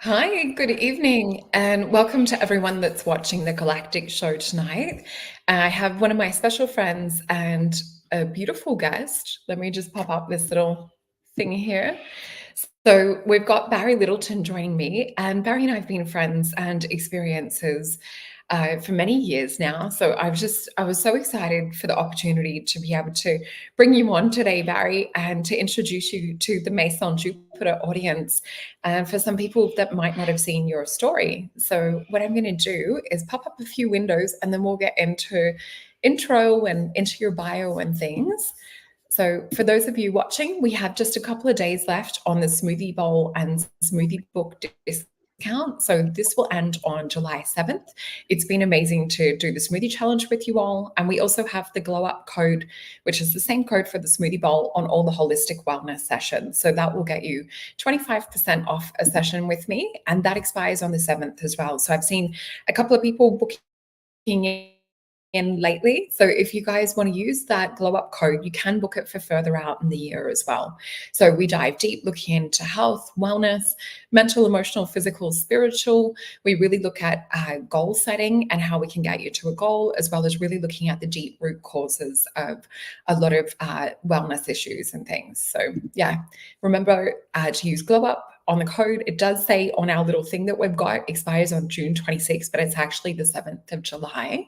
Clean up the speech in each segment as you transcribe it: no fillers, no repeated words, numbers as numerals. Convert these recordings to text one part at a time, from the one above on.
Hi, good evening, and welcome to everyone that's watching the Galactic Show tonight. I have one of my special friends and a beautiful guest. Let me just pop up this little thing here. So we've got Barry Littleton joining me, and Barry and I have been friends and experiences for many years now. So I was so excited for the opportunity to be able to bring you on today, Barry, and to introduce you to the Maison Jupiter audience, and for some people that might not have seen your story. So what I'm going to do is pop up a few windows, and then we'll get into intro and into your bio and things. So for those of you watching, we have just a couple of days left on the Smoothie Bowl and Smoothie Book discount. So this will end on July 7th. It's been amazing to do the smoothie challenge with you all. And we also have the GLOWUP code, which is the same code for the Smoothie Bowl on all the holistic wellness sessions. So that will get you 25% off a session with me. And that expires on the 7th as well. So I've seen a couple of people booking in lately. So if you guys want to use that GLOWUP code, you can book it for further out in the year as well. So we dive deep looking into health, wellness, mental, emotional, physical, spiritual. We really look at goal setting and how we can get you to a goal, as well as really looking at the deep root causes of a lot of wellness issues and things. So yeah, remember to use GLOWUP on the code. It does say on our little thing that we've got expires on June 26th, but it's actually the 7th of July.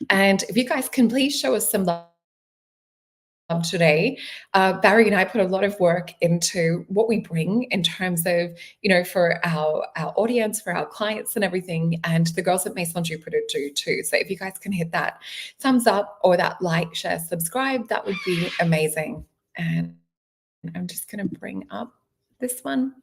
And if you guys can please show us some love today. Barry and I put a lot of work into what we bring in terms of, for our audience, for our clients and everything, and the girls at Maison Jupiter do too. So if you guys can hit that thumbs up or that like, share, subscribe, that would be amazing. And I'm just going to bring up this one.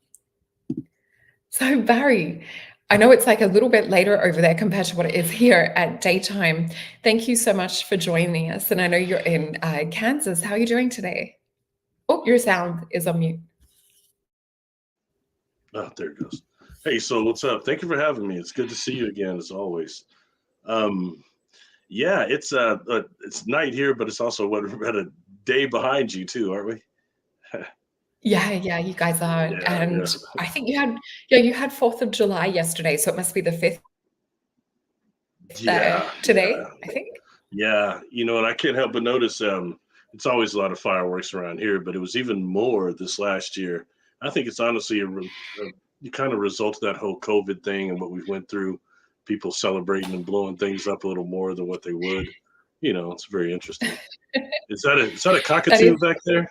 So Barry, I know it's like a little bit later over there compared to what it is here at daytime. Thank you so much for joining us. And I know you're in Kansas. How are you doing today? Oh, your sound is on mute. Oh, there it goes. Hey, so what's up? Thank you for having me. It's good to see you again, as always. Yeah, it's night here, but it's also we're about a day behind you too, aren't we? Yeah, you guys are. Yeah, And yeah. I think you had 4th of July yesterday, so it must be the 5th Yeah, today, yeah, I think. yeah. And I can't help but notice it's always a lot of fireworks around here, but it was even more this last year. I think it's honestly a kind of result of that whole COVID thing and what we went through. People celebrating and blowing things up a little more than what they would. It's very interesting. Is that a That cockatoo is, back there?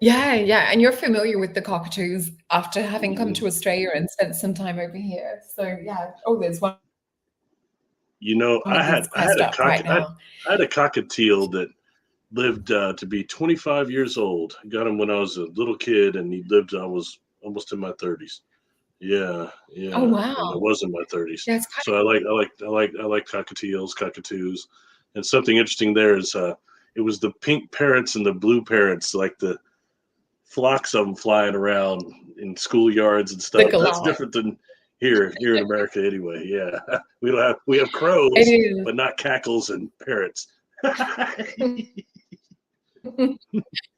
yeah. And you're familiar with the cockatoos after having come Mhm. to Australia and spent some time over here. So yeah. Oh, there's one I of had these I had pressed a up right now. I had a cockatiel that lived to be 25 years old. I got him when I was a little kid, and he lived. I was almost in my 30s. Yeah, Oh, yeah, wow. and I was in my 30s. Yeah, it's kind So I like cockatoos, and something interesting there is it was the pink parrots and the blue parrots, like the flocks of them flying around in schoolyards and of the stuff. That's galore. different than here in America anyway. Yeah, we have It crows, is. but not cackles and parrots.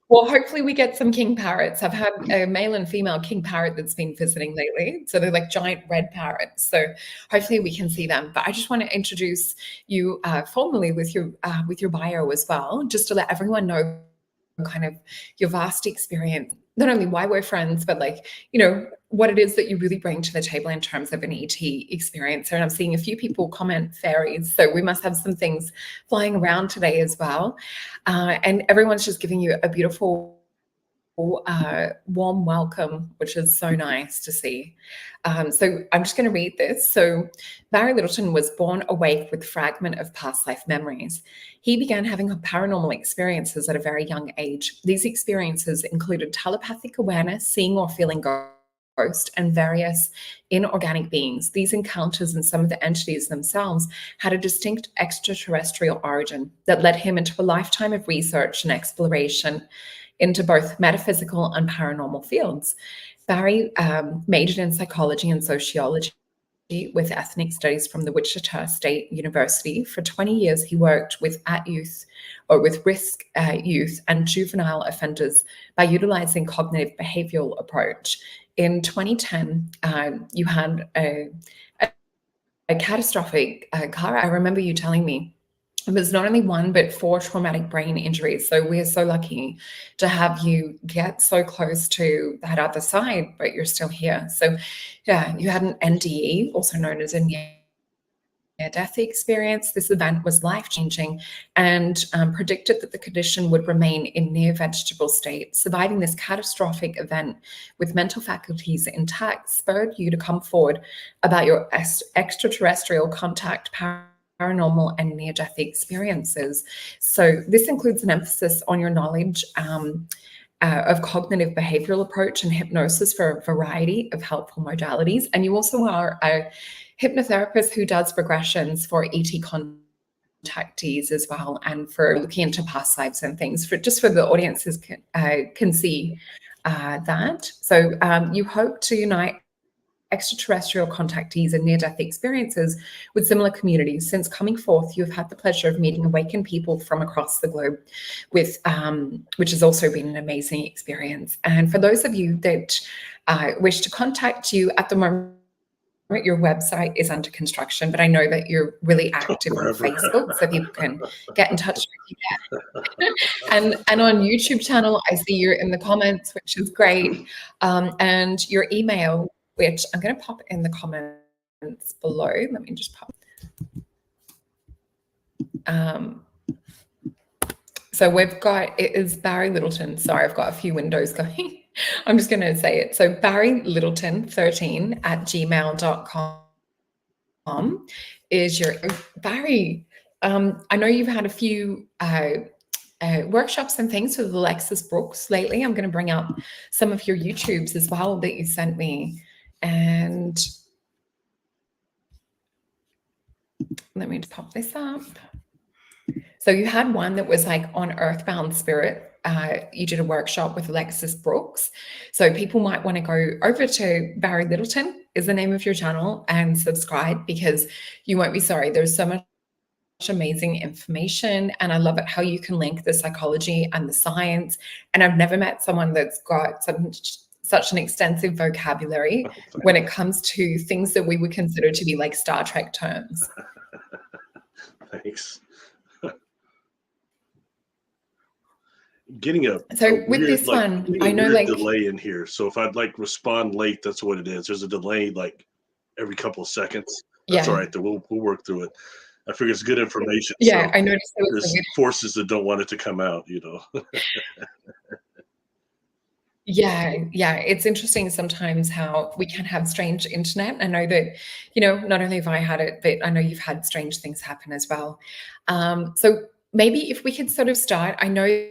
Well, hopefully we get some king parrots. I've had a male and female king parrot that's been visiting lately. So they're like giant red parrots. So hopefully we can see them. But I just want to introduce you formally with your bio as well, just to let everyone know kind of your vast experience, not only why we're friends, but like, what it is that you really bring to the table in terms of an ET experience. And I'm seeing a few people comment fairies. So we must have some things flying around today as well. And everyone's just giving you a beautiful warm welcome, which is so nice to see. So I'm just going to read this. So Barry Littleton was born awake with fragment of past life memories. He began having paranormal experiences at a very young age. These experiences included telepathic awareness, seeing or feeling ghost, and various inorganic beings. These encounters and some of the entities themselves had a distinct extraterrestrial origin that led him into a lifetime of research and exploration into both metaphysical and paranormal fields. Barry majored in psychology and sociology with ethnic studies from the Wichita State University. For 20 years, he worked with risk youth and juvenile offenders by utilizing cognitive behavioral approach. in 2010, you had a catastrophic car. I remember you telling me it was not only 1, but 4 traumatic brain injuries. So we're so lucky to have you get so close to that other side, but you're still here. So yeah, you had an NDE, also known as a near-death experience. This event was life-changing and predicted that the condition would remain in near vegetable state. Surviving this catastrophic event with mental faculties intact spurred you to come forward about your extraterrestrial contact, paranormal and near-death experiences. So this includes an emphasis on your knowledge of cognitive behavioral approach and hypnosis for a variety of helpful modalities. And you also are a hypnotherapist who does regressions for ET contactees as well, and for looking into past lives and things, for just for the audiences can see that. So you hope to unite extraterrestrial contactees and near-death experiences with similar communities. Since coming forth, you have had the pleasure of meeting awakened people from across the globe, with which has also been an amazing experience. And for those of you that wish to contact you at the moment, your website is under construction, but I know that you're really active on Facebook, so people can get in touch with you. and on YouTube channel, I see you're in the comments, which is great. And your email, which I'm going to pop in the comments below. Let me just pop. So we've got, it is Barry Littleton. Sorry, I've got a few windows going. I'm just going to say it. So Barry Littleton 13@gmail.com is your, Barry, I know you've had a few workshops and things with Alexis Brooks lately. I'm going to bring up some of your YouTubes as well that you sent me. And let me just pop this up. So you had one that was like on Earthbound Spirit. You did a workshop with Alexis Brooks. So people might want to go over to Barry Littleton is the name of your channel and subscribe, because you won't be sorry. There's so much amazing information, and I love it how you can link the psychology and the science. And I've never met someone that's got such an extensive vocabulary when it comes to things that we would consider to be like Star Trek terms. Thanks. Getting a with weird, this one, I know like delay in here. So if I'd like respond late, that's what it is. There's a delay like every couple of seconds. That's all right. We'll work through it. I figure it's good information. Yeah, so I noticed there's forces that don't want it to come out, you know. Yeah, it's interesting sometimes how we can have strange internet. I know that, you know, not only have I had it, but I know you've had strange things happen as well. So maybe if we could sort of start, I know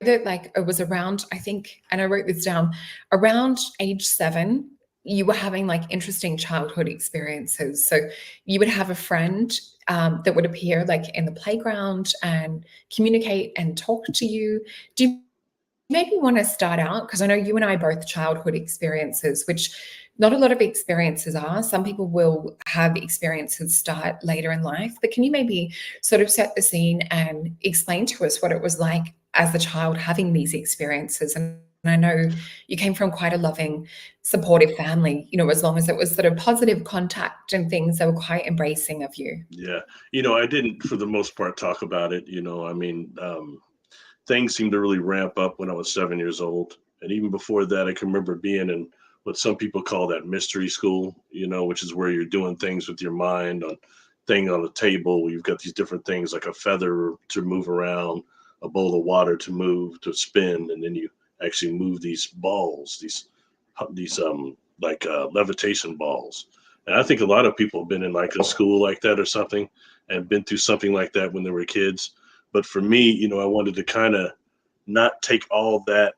that like it was around, I think, and I wrote this down, around age 7, you were having like interesting childhood experiences. So you would have a friend that would appear like in the playground and communicate and talk to you. Do you maybe want to start out, because I know you and I both childhood experiences, which not a lot of experiences are. Some people will have experiences start later in life, but can you maybe sort of set the scene and explain to us what it was like as a child having these experiences? And I know you came from quite a loving, supportive family, you know, as long as it was sort of positive contact and things, they were quite embracing of you. Yeah. You know, I didn't, for the most part, talk about it. You know, I mean, things seemed to really ramp up when I was 7 years old. And even before that, I can remember being in what some people call that mystery school, you know, which is where you're doing things with your mind on a table. You've got these different things like a feather to move around, a bowl of water to move, to spin. And then you actually move these balls, these levitation balls. And I think a lot of people have been in like a school like that or something and been through something like that when they were kids. But for me, you know, I wanted to kind of not take all that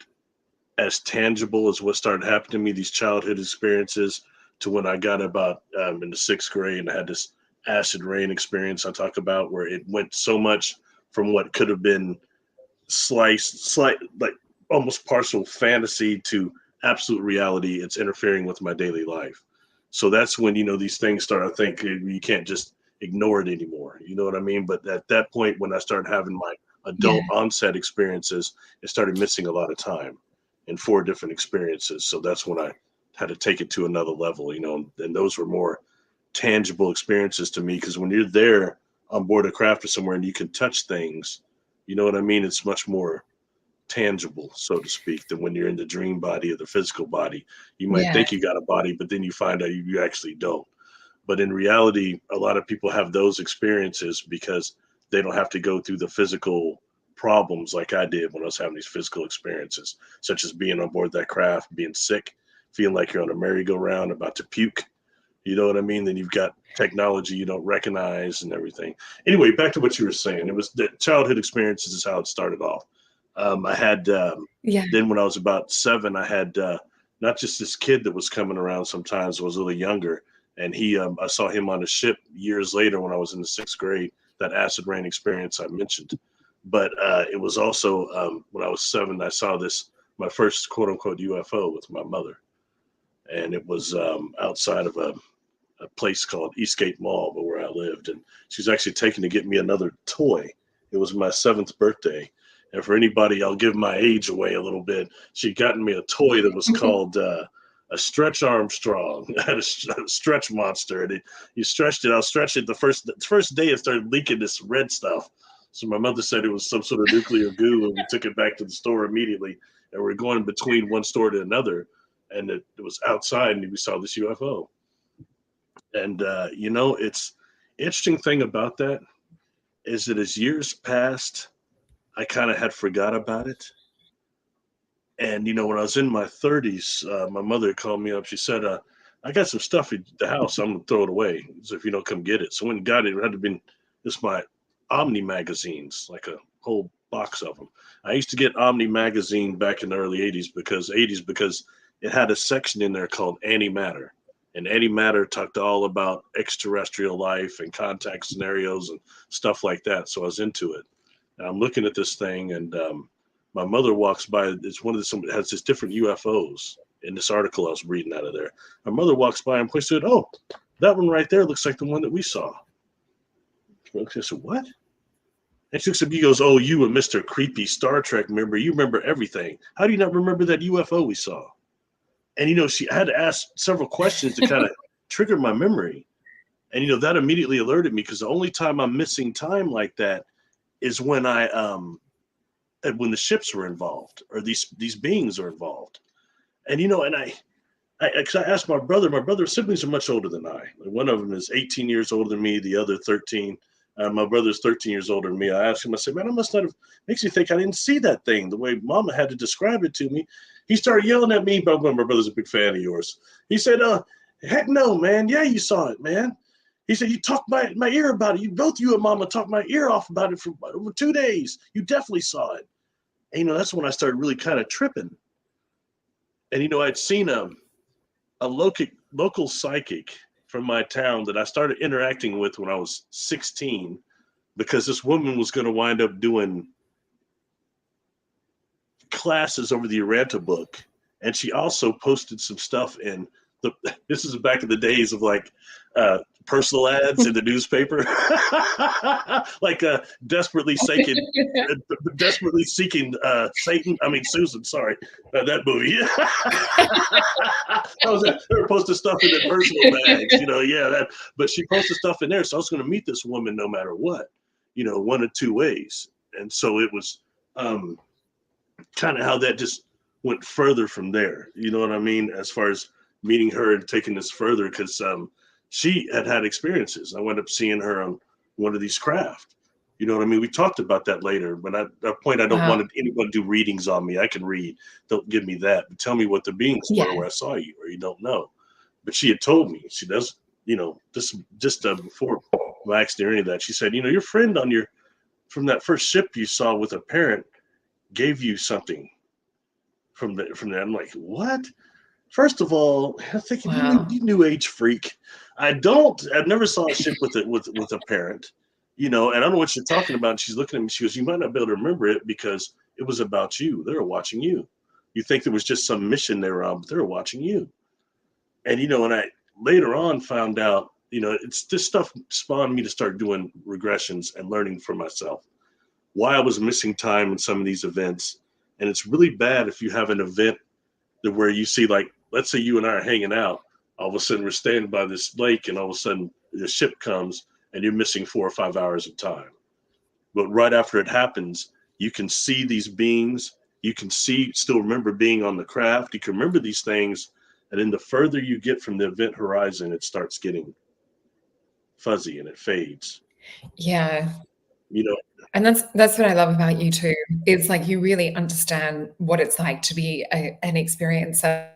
as tangible as what started happening to me, these childhood experiences, to when I got about in the 6th grade and I had this acid rain experience I talk about, where it went so much from what could have been slight, like almost partial fantasy to absolute reality. It's interfering with my daily life. So that's when, you know, these things start, I think you can't just ignore it anymore. You know what I mean? But at that point, when I started having my adult onset experiences, it started missing a lot of time in 4 different experiences. So that's when I had to take it to another level, you know, and those were more tangible experiences to me, because when you're there on board a craft or somewhere and you can touch things, you know what I mean? It's much more tangible, so to speak, than when you're in the dream body or the physical body. You might Yeah. think you got a body, but then you find out you actually don't. But in reality, a lot of people have those experiences because they don't have to go through the physical problems like I did when I was having these physical experiences, such as being on board that craft, being sick, feeling like you're on a merry-go-round about to puke. You know what I mean? Then you've got technology you don't recognize and everything. Anyway, back to what you were saying. It was the childhood experiences is how it started off. I had, Yeah. then when I was about 7, I had not just this kid that was coming around sometimes, was a little younger. And I saw him on a ship years later when I was in the 6th grade, that acid rain experience I mentioned. But it was also when I was 7, I saw my first quote unquote UFO with my mother. And it was outside of a place called Eastgate Mall, but where I lived. And she was actually taking to get me another toy. It was my 7th birthday. And for anybody, I'll give my age away a little bit. She'd gotten me a toy that was called a Stretch Armstrong. I had a stretch monster. And you stretched it. I'll stretch it. The first day it started leaking this red stuff. So my mother said it was some sort of nuclear goo, and we took it back to the store immediately. And we're going between one store to another. And it was outside, and we saw this UFO. And, you know, it's interesting thing about that is that as years passed, I kind of had forgot about it. And, you know, when I was in my 30s, my mother called me up. She said, I got some stuff at the house. I'm going to throw it away. So if you don't come get it. So when I got it, it had to be this my Omni magazines, like a whole box of them. I used to get Omni magazine back in the early 80s because it had a section in there called Antimatter. And Antimatter talked all about extraterrestrial life and contact scenarios and stuff like that. So I was into it. And I'm looking at this thing, and my mother walks by. It's one of the, it has this different UFOs in this article I was reading out of there. My mother walks by and points to it. Oh, that one right there looks like the one that we saw. I said, what? And she looks at me and goes, oh, you and Mr. Creepy Star Trek member, you remember everything. How do you not remember that UFO we saw? And, you know, I had to ask several questions to kind of trigger my memory. And, you know, that immediately alerted me, because the only time I'm missing time like that is when when the ships were involved, or these beings are involved. And, you know, and I asked my brother's siblings are much older than I. One of them is 18 years older than me, the other 13. My brother's 13 years older than me. I asked him, I said, man, I must not have, makes you think I didn't see that thing the way Mama had to describe it to me. He started yelling at me, but my brother's a big fan of yours. He said, heck no, man. Yeah, you saw it, man. He said, you talked my ear about it. Both you and Mama talked my ear off about it for over 2 days. You definitely saw it. And, you know, that's when I started really kind of tripping. And, you know, I'd seen a local psychic from my town that I started interacting with when I was 16, because this woman was going to wind up doing classes over the Uranta book. And she also posted some stuff in this is back in the days of like personal ads in the newspaper, like desperately seeking Satan. I mean Susan. Sorry, that movie. They were posting stuff in their personal bags, you know. Yeah, that. But she posted stuff in there, so I was going to meet this woman no matter what, you know, one of two ways. And so it was kind of how that just went further from there. You know what I mean? As far as meeting her and taking this further, because she had experiences. I wound up seeing her on one of these craft. You know what I mean? We talked about that later, but at that point, I don't want anyone to do readings on me. I can read. Don't give me that. But tell me what the beings were where I saw you, or you don't know. But she had told me. She does, you know, this just before I asked her any of that. She said, you know, your friend from that first ship you saw with a parent gave you something from that. I'm like, what? First of all, I'm thinking, you new age freak. I've never saw a ship with a parent, you know, and I don't know what you're talking about. And she's looking at me. She goes, you might not be able to remember it because it was about you. They were watching you. You think there was just some mission they were on, but they were watching you. And, you know, and I later on found out, you know, it's this stuff spawned me to start doing regressions and learning for myself why I was missing time in some of these events. And it's really bad if you have an event where you see like let's say you and I are hanging out. All of a sudden, we're standing by this lake, and all of a sudden, the ship comes, and you're missing 4 or 5 hours of time. But right after it happens, you can see these beings. You can still remember being on the craft. You can remember these things. And then the further you get from the event horizon, it starts getting fuzzy and it fades. Yeah. You know, And that's what I love about you too. It's like you really understand what it's like to be an experiencer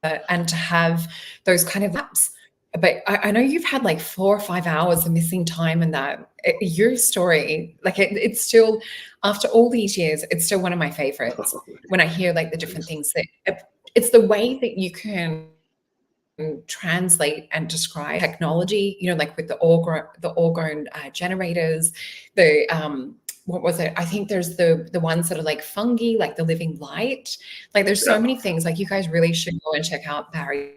and to have those kind of laps. But I know you've had like 4 or 5 hours of missing time in that. Your story, like it's still, after all these years, it's still one of my favorites. When I hear like the different things that it's the way that you can translate and describe technology, you know, like with the orgone generators, the what was it? I think there's the ones that are like fungi, like the living light. Like there's so many things. Like you guys really should go and check out Barry's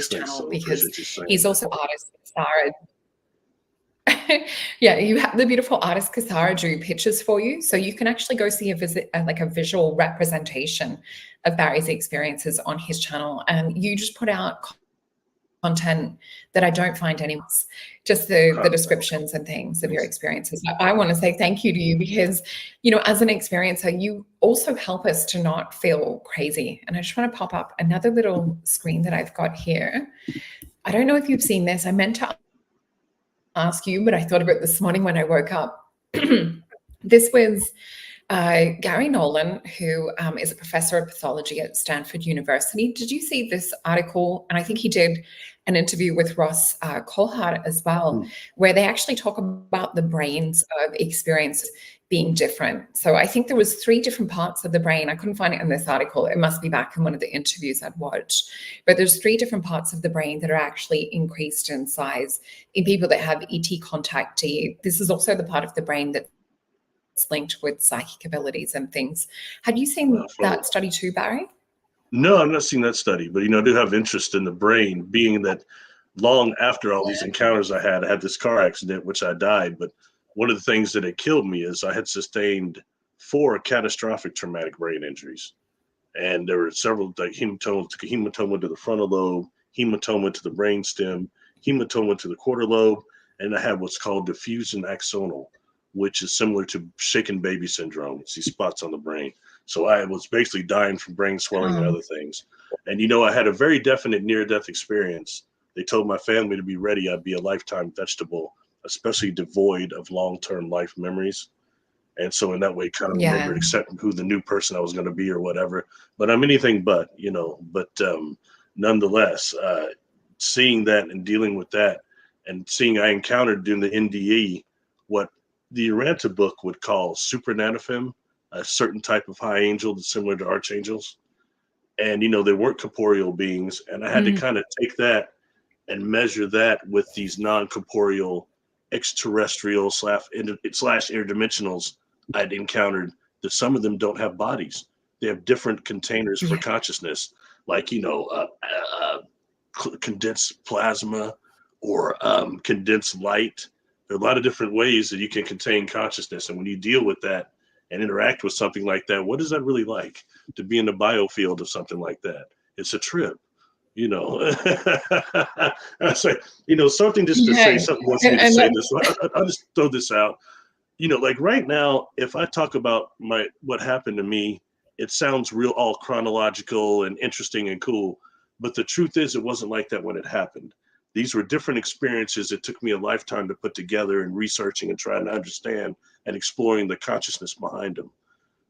channel, so because he's also artist Sarah. Yeah, you have the beautiful artist Kasara drew pictures for you, so you can actually go see like a visual representation of Barry's experiences on his channel, and you just put out content that I don't find anywhere else, just the descriptions and things of your experiences. I want to say thank you to you, because, you know, as an experiencer, you also help us to not feel crazy. And I just want to pop up another little screen that I've got here. I don't know if you've seen this. I meant to ask you, but I thought of it this morning when I woke up. This was Gary Nolan, who is a professor of pathology at Stanford University. Did you see this article? And I think he did an interview with Ross Coulthart as well, where they actually talk about the brains of experience being different. So I think there was 3 different parts of the brain. I couldn't find it in this article. It must be back in one of the interviews I'd watched. But there's 3 different parts of the brain that are actually increased in size in people that have ET contactee. This is also the part of the brain that's linked with psychic abilities and things. Have you seen that study too, Barry? No, I've not seen that study, but, you know, I do have interest in the brain, being that long after all these encounters I had this car accident, which I died. But one of the things that had killed me is I had sustained 4 catastrophic traumatic brain injuries. And there were several, like hematoma to the frontal lobe, hematoma to the brainstem, hematoma to the quarter lobe, and I had what's called diffusion axonal, which is similar to shaken baby syndrome. It's these spots on the brain. So I was basically dying from brain swelling and other things. And, you know, I had a very definite near-death experience. They told my family to be ready. I'd be a lifetime vegetable, especially devoid of long-term life memories. And so in that way, kind of remembered, except who the new person I was going to be or whatever. But I'm anything but, you know, but nonetheless, seeing that and dealing with that, and seeing I encountered during the NDE what the Uranta book would call supernatafem, a certain type of high angel that's similar to archangels. And, you know, they weren't corporeal beings. And I had to kind of take that and measure that with these non-corporeal extraterrestrial slash interdimensionals I'd encountered, that some of them don't have bodies. They have different containers for consciousness, like, you know, condensed plasma or condensed light. There are a lot of different ways that you can contain consciousness. And when you deal with that and interact with something like that, what is that really like to be in the biofield of something like that? It's a trip, you know. I say, you know, something just to say, something wants me to say this. I'll just throw this out. You know, like right now, if I talk about what happened to me, it sounds real all chronological and interesting and cool. But the truth is, it wasn't like that when it happened. These were different experiences. It took me a lifetime to put together, and researching and trying to understand and exploring the consciousness behind them.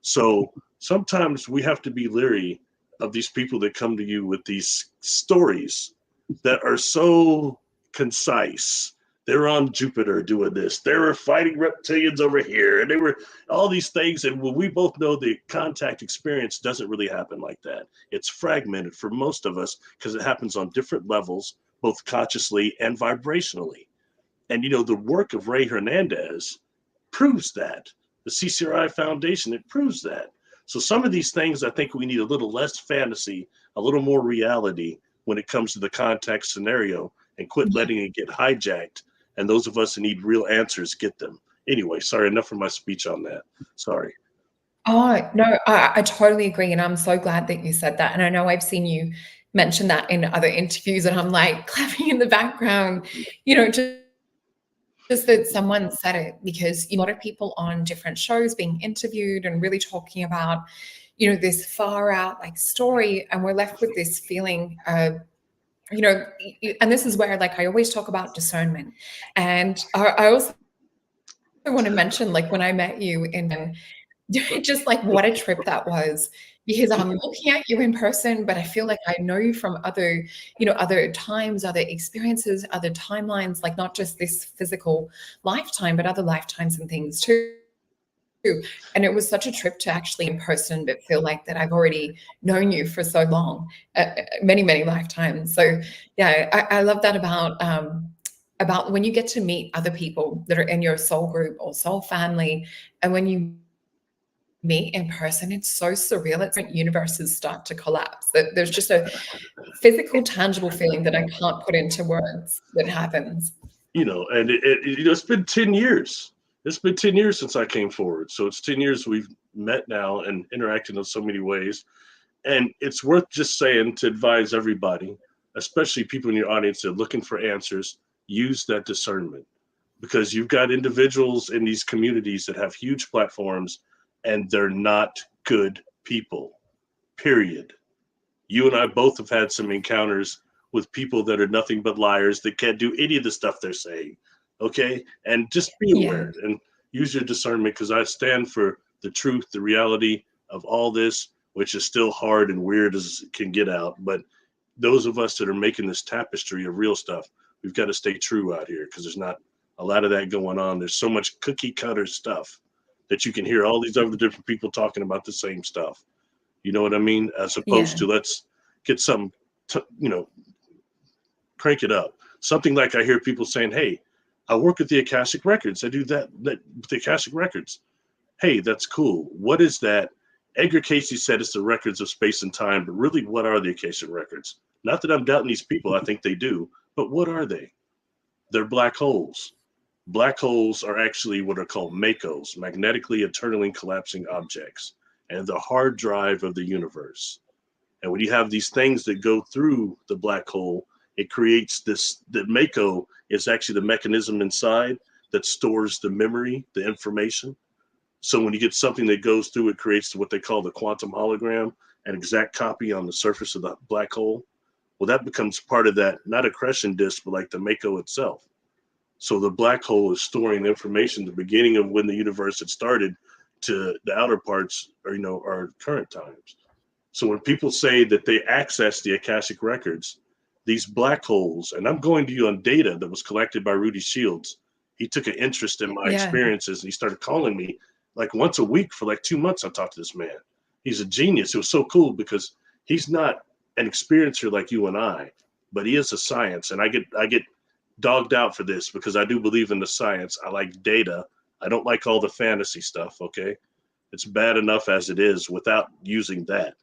So sometimes we have to be leery of these people that come to you with these stories that are so concise. They're on Jupiter doing this. They were fighting reptilians over here, and they were all these things. And we both know the contact experience doesn't really happen like that. It's fragmented for most of us because it happens on different levels, both consciously and vibrationally. And, you know, the work of Ray Hernandez proves that. The CCRI Foundation, it proves that. So some of these things, I think we need a little less fantasy, a little more reality when it comes to the contact scenario, and quit letting it get hijacked. And those of us who need real answers get them. Anyway, sorry, enough of my speech on that. Sorry. Oh, no, I totally agree. And I'm so glad that you said that. And I know I've seen you mentioned that in other interviews, and I'm like clapping in the background, just that someone said it, because a lot of people on different shows being interviewed and really talking about, this far out like story, and we're left with this feeling of, and this is where like I always talk about discernment, and I also want to mention, like, when I met you in just like what a trip that was, because I'm looking at you in person, but I feel like I know you from other, other times, other experiences, other timelines, like not just this physical lifetime, but other lifetimes and things too. And it was such a trip to actually in person, but feel like that I've already known you for so long, many, many lifetimes. So yeah, I love that about when you get to meet other people that are in your soul group or soul family, and when you meet in person, it's so surreal. It's like universes start to collapse. That there's just a physical, tangible feeling that I can't put into words that happens. And it's been 10 years. It's been 10 years since I came forward. So it's 10 years we've met now and interacted in so many ways. And it's worth just saying to advise everybody, especially people in your audience that are looking for answers, use that discernment, because you've got individuals in these communities that have huge platforms and they're not good people, period. You and I both have had some encounters with people that are nothing but liars that can't do any of the stuff they're saying. Okay. And just be Yeah. aware and use your discernment, because I stand for the truth, the reality of all this, which is still hard and weird as it can get out. But those of us that are making this tapestry of real stuff, we've got to stay true out here, because there's not a lot of that going on. There's so much cookie cutter stuff that you can hear all these other different people talking about the same stuff. You know what I mean? As opposed to, let's get some, crank it up. Something like I hear people saying, hey, I work with the Akashic Records. I do that with the Akashic Records. Hey, that's cool. What is that? Edgar Casey said it's the records of space and time, but really, what are the Akashic Records? Not that I'm doubting these people. I think they do. But what are they? They're black holes. Black holes are actually what are called MACOs, magnetically eternally collapsing objects, and the hard drive of the universe. And when you have these things that go through the black hole, it creates this, the MACO is actually the mechanism inside that stores the memory, the information. So when you get something that goes through, it creates what they call the quantum hologram, an exact copy on the surface of the black hole. Well, that becomes part of that, not accretion disk, but like the MACO itself. So the black hole is storing information, the beginning of when the universe had started to the outer parts, or, our current times. So when people say that they access the Akashic Records, these black holes, and I'm going to you on data that was collected by Rudy Shields. He took an interest in my experiences, and he started calling me like once a week for like 2 months. I talked to this man. He's a genius. It was so cool because he's not an experiencer like you and I, but he is a science. And I get dogged out for this because I do believe in the science. I like data. I don't like all the fantasy stuff. Okay. It's bad enough as it is without using that.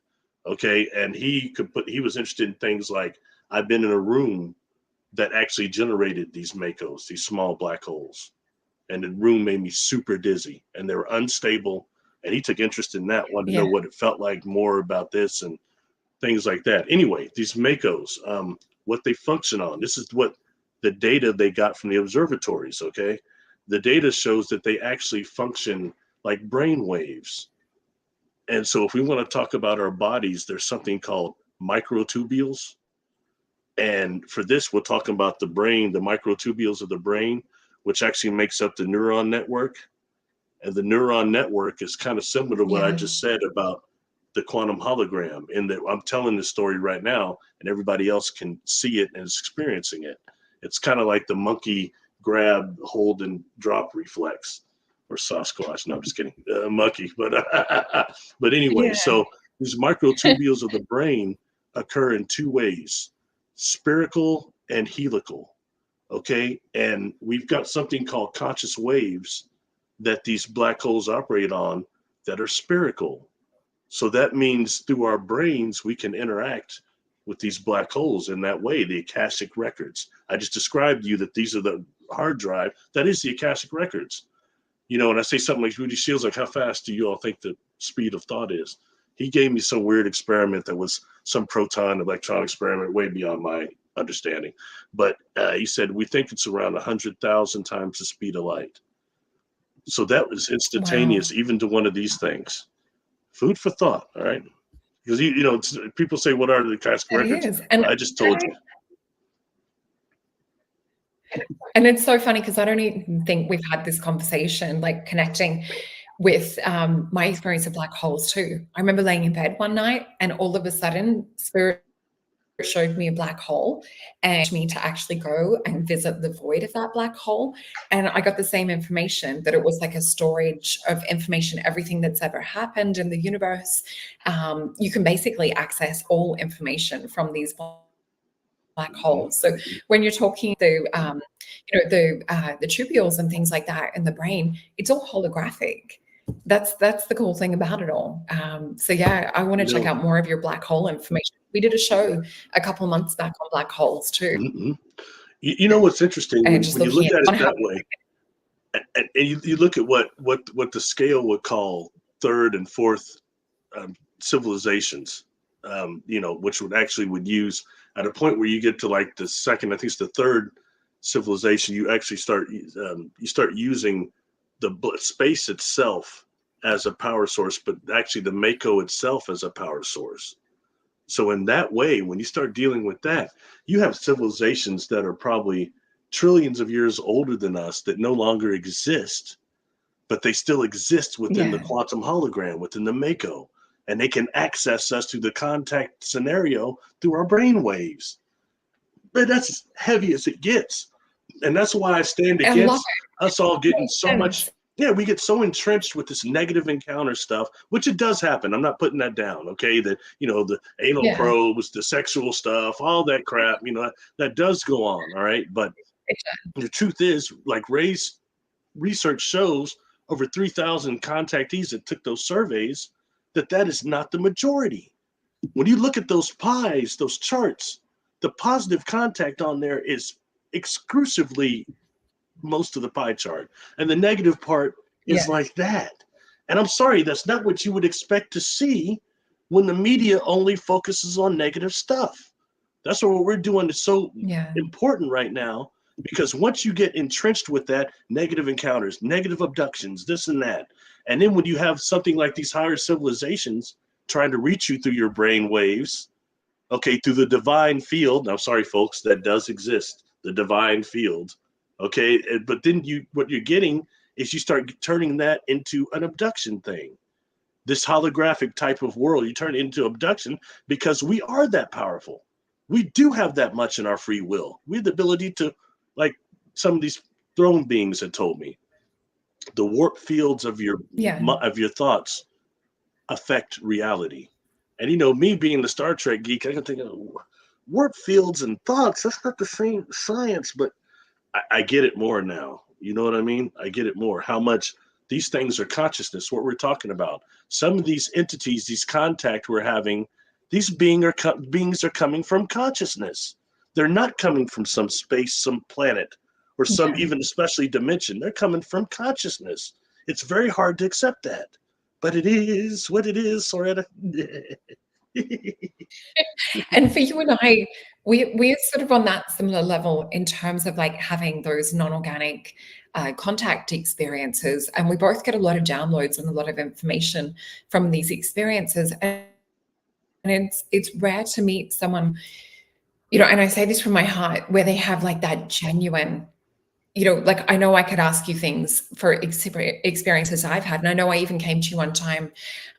Okay. And he was interested in things like, I've been in a room that actually generated these MACOs, these small black holes. And the room made me super dizzy, and they were unstable. And he took interest in that, wanted to know what it felt like, more about this and things like that. Anyway, these MACOs, what they function on, this is what the data they got from the observatories, okay? The data shows that they actually function like brain waves. And so if we want to talk about our bodies, there's something called microtubules. And for this, we're talking about the brain, the microtubules of the brain, which actually makes up the neuron network. And the neuron network is kind of similar to what I just said about the quantum hologram, in that I'm telling this story right now and everybody else can see it and is experiencing it. It's kind of like the monkey grab, hold, and drop reflex, or Sasquatch. No, I'm just kidding. Monkey. But anyway, so these microtubules of the brain occur in two ways: spherical and helical. Okay. And we've got something called conscious waves that these black holes operate on that are spherical. So that means through our brains, we can interact with these black holes in that way, the Akashic Records. I just described to you that these are the hard drive. That is the Akashic Records. And I say something like Rudy Shields, like, how fast do you all think the speed of thought is? He gave me some weird experiment that was some proton electron experiment way beyond my understanding. But he said, we think it's around 100,000 times the speed of light. So that was instantaneous, Wow. even to one of these things. Food for thought, all right? Because, you know, people say, what are the Galactic It records? is. And I just told you. And it's so funny because I don't even think we've had this conversation, like connecting with my experience of black holes too. I remember laying in bed one night and all of a sudden spirit showed me a black hole and me to actually go and visit the void of that black hole. And I got the same information, that it was like a storage of information, everything that's ever happened in the universe. You can basically access all information from these black holes. So when you're talking the tubules and things like that in the brain, it's all holographic. That's the cool thing about it all. So yeah, I want to check out more of your black hole information. We did a show a couple of months back on black holes too. Mm-hmm. You know what's interesting when you look at it that way, and you look at what the scale would call third and fourth civilizations, you know, which would use at a point where you get to like the second, I think it's the third civilization, you actually start using the space itself as a power source, but actually the Mako itself as a power source. So in that way, when you start dealing with that, you have civilizations that are probably trillions of years older than us that no longer exist, but they still exist within the quantum hologram, within the Mako, and they can access us through the contact scenario through our brain waves. But that's as heavy as it gets. And that's why I stand against us all getting so much. Yeah, we get so entrenched with this negative encounter stuff, which it does happen. I'm not putting that down, okay? That, you know, the anal probes, the sexual stuff, all that crap, you know, that does go on, all right? But the truth is, like Ray's research shows, over 3,000 contactees that took those surveys, that is not the majority. When you look at those pies, those charts, the positive contact on there is exclusively most of the pie chart, and the negative part is like that. And I'm sorry, that's not what you would expect to see when the media only focuses on negative stuff. That's what we're doing is so important right now, because once you get entrenched with that, negative encounters, negative abductions, this and that, and then when you have something like these higher civilizations trying to reach you through your brain waves, okay, through the divine field. I'm sorry, folks, that does exist, the divine field. Okay, but then what you're getting is you start turning that into an abduction thing. This holographic type of world, you turn it into abduction because we are that powerful. We do have that much in our free will. We have the ability to, like some of these throne beings had told me, the warp fields of your thoughts affect reality. And you know, me being the Star Trek geek, I can think of warp fields and thoughts. That's not the same science, but I get it more now. You know what I mean? I get it more. How much these things are consciousness, what we're talking about. Some of these entities, these contact we're having, these beings are coming from consciousness. They're not coming from some space, some planet, or some even especially dimension. They're coming from consciousness. It's very hard to accept that, but it is what it is, Solreta. And for you and I, we're sort of on that similar level in terms of like having those non-organic contact experiences, and we both get a lot of downloads and a lot of information from these experiences. And it's rare to meet someone, you know, and I say this from my heart, where they have like that genuine, you know, like I know I could ask you things for experiences I've had. And I know I even came to you one time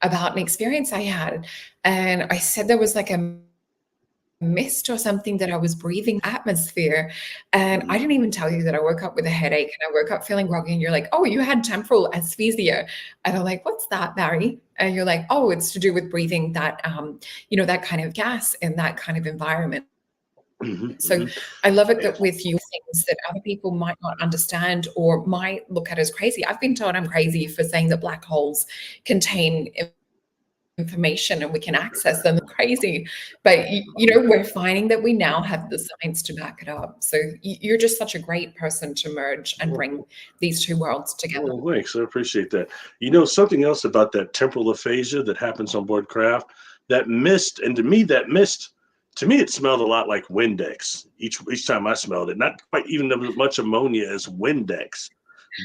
about an experience I had. And I said there was like a mist or something that I was breathing atmosphere. And I didn't even tell you that I woke up with a headache and I woke up feeling groggy, and you're like, oh, you had temporal asphyxia. And I'm like, what's that, Barry? And you're like, oh, it's to do with breathing that, you know, that kind of gas in that kind of environment. So I love it that with you, things that other people might not understand or might look at as crazy. I've been told I'm crazy for saying that black holes contain information and we can access them crazy. But, we're finding that we now have the science to back it up. So you're just such a great person to merge and bring these two worlds together. Well, thanks. I appreciate that. Something else about that temporal aphasia that happens on board craft, that mist, and to me, it smelled a lot like Windex each time I smelled it. Not quite even as much ammonia as Windex.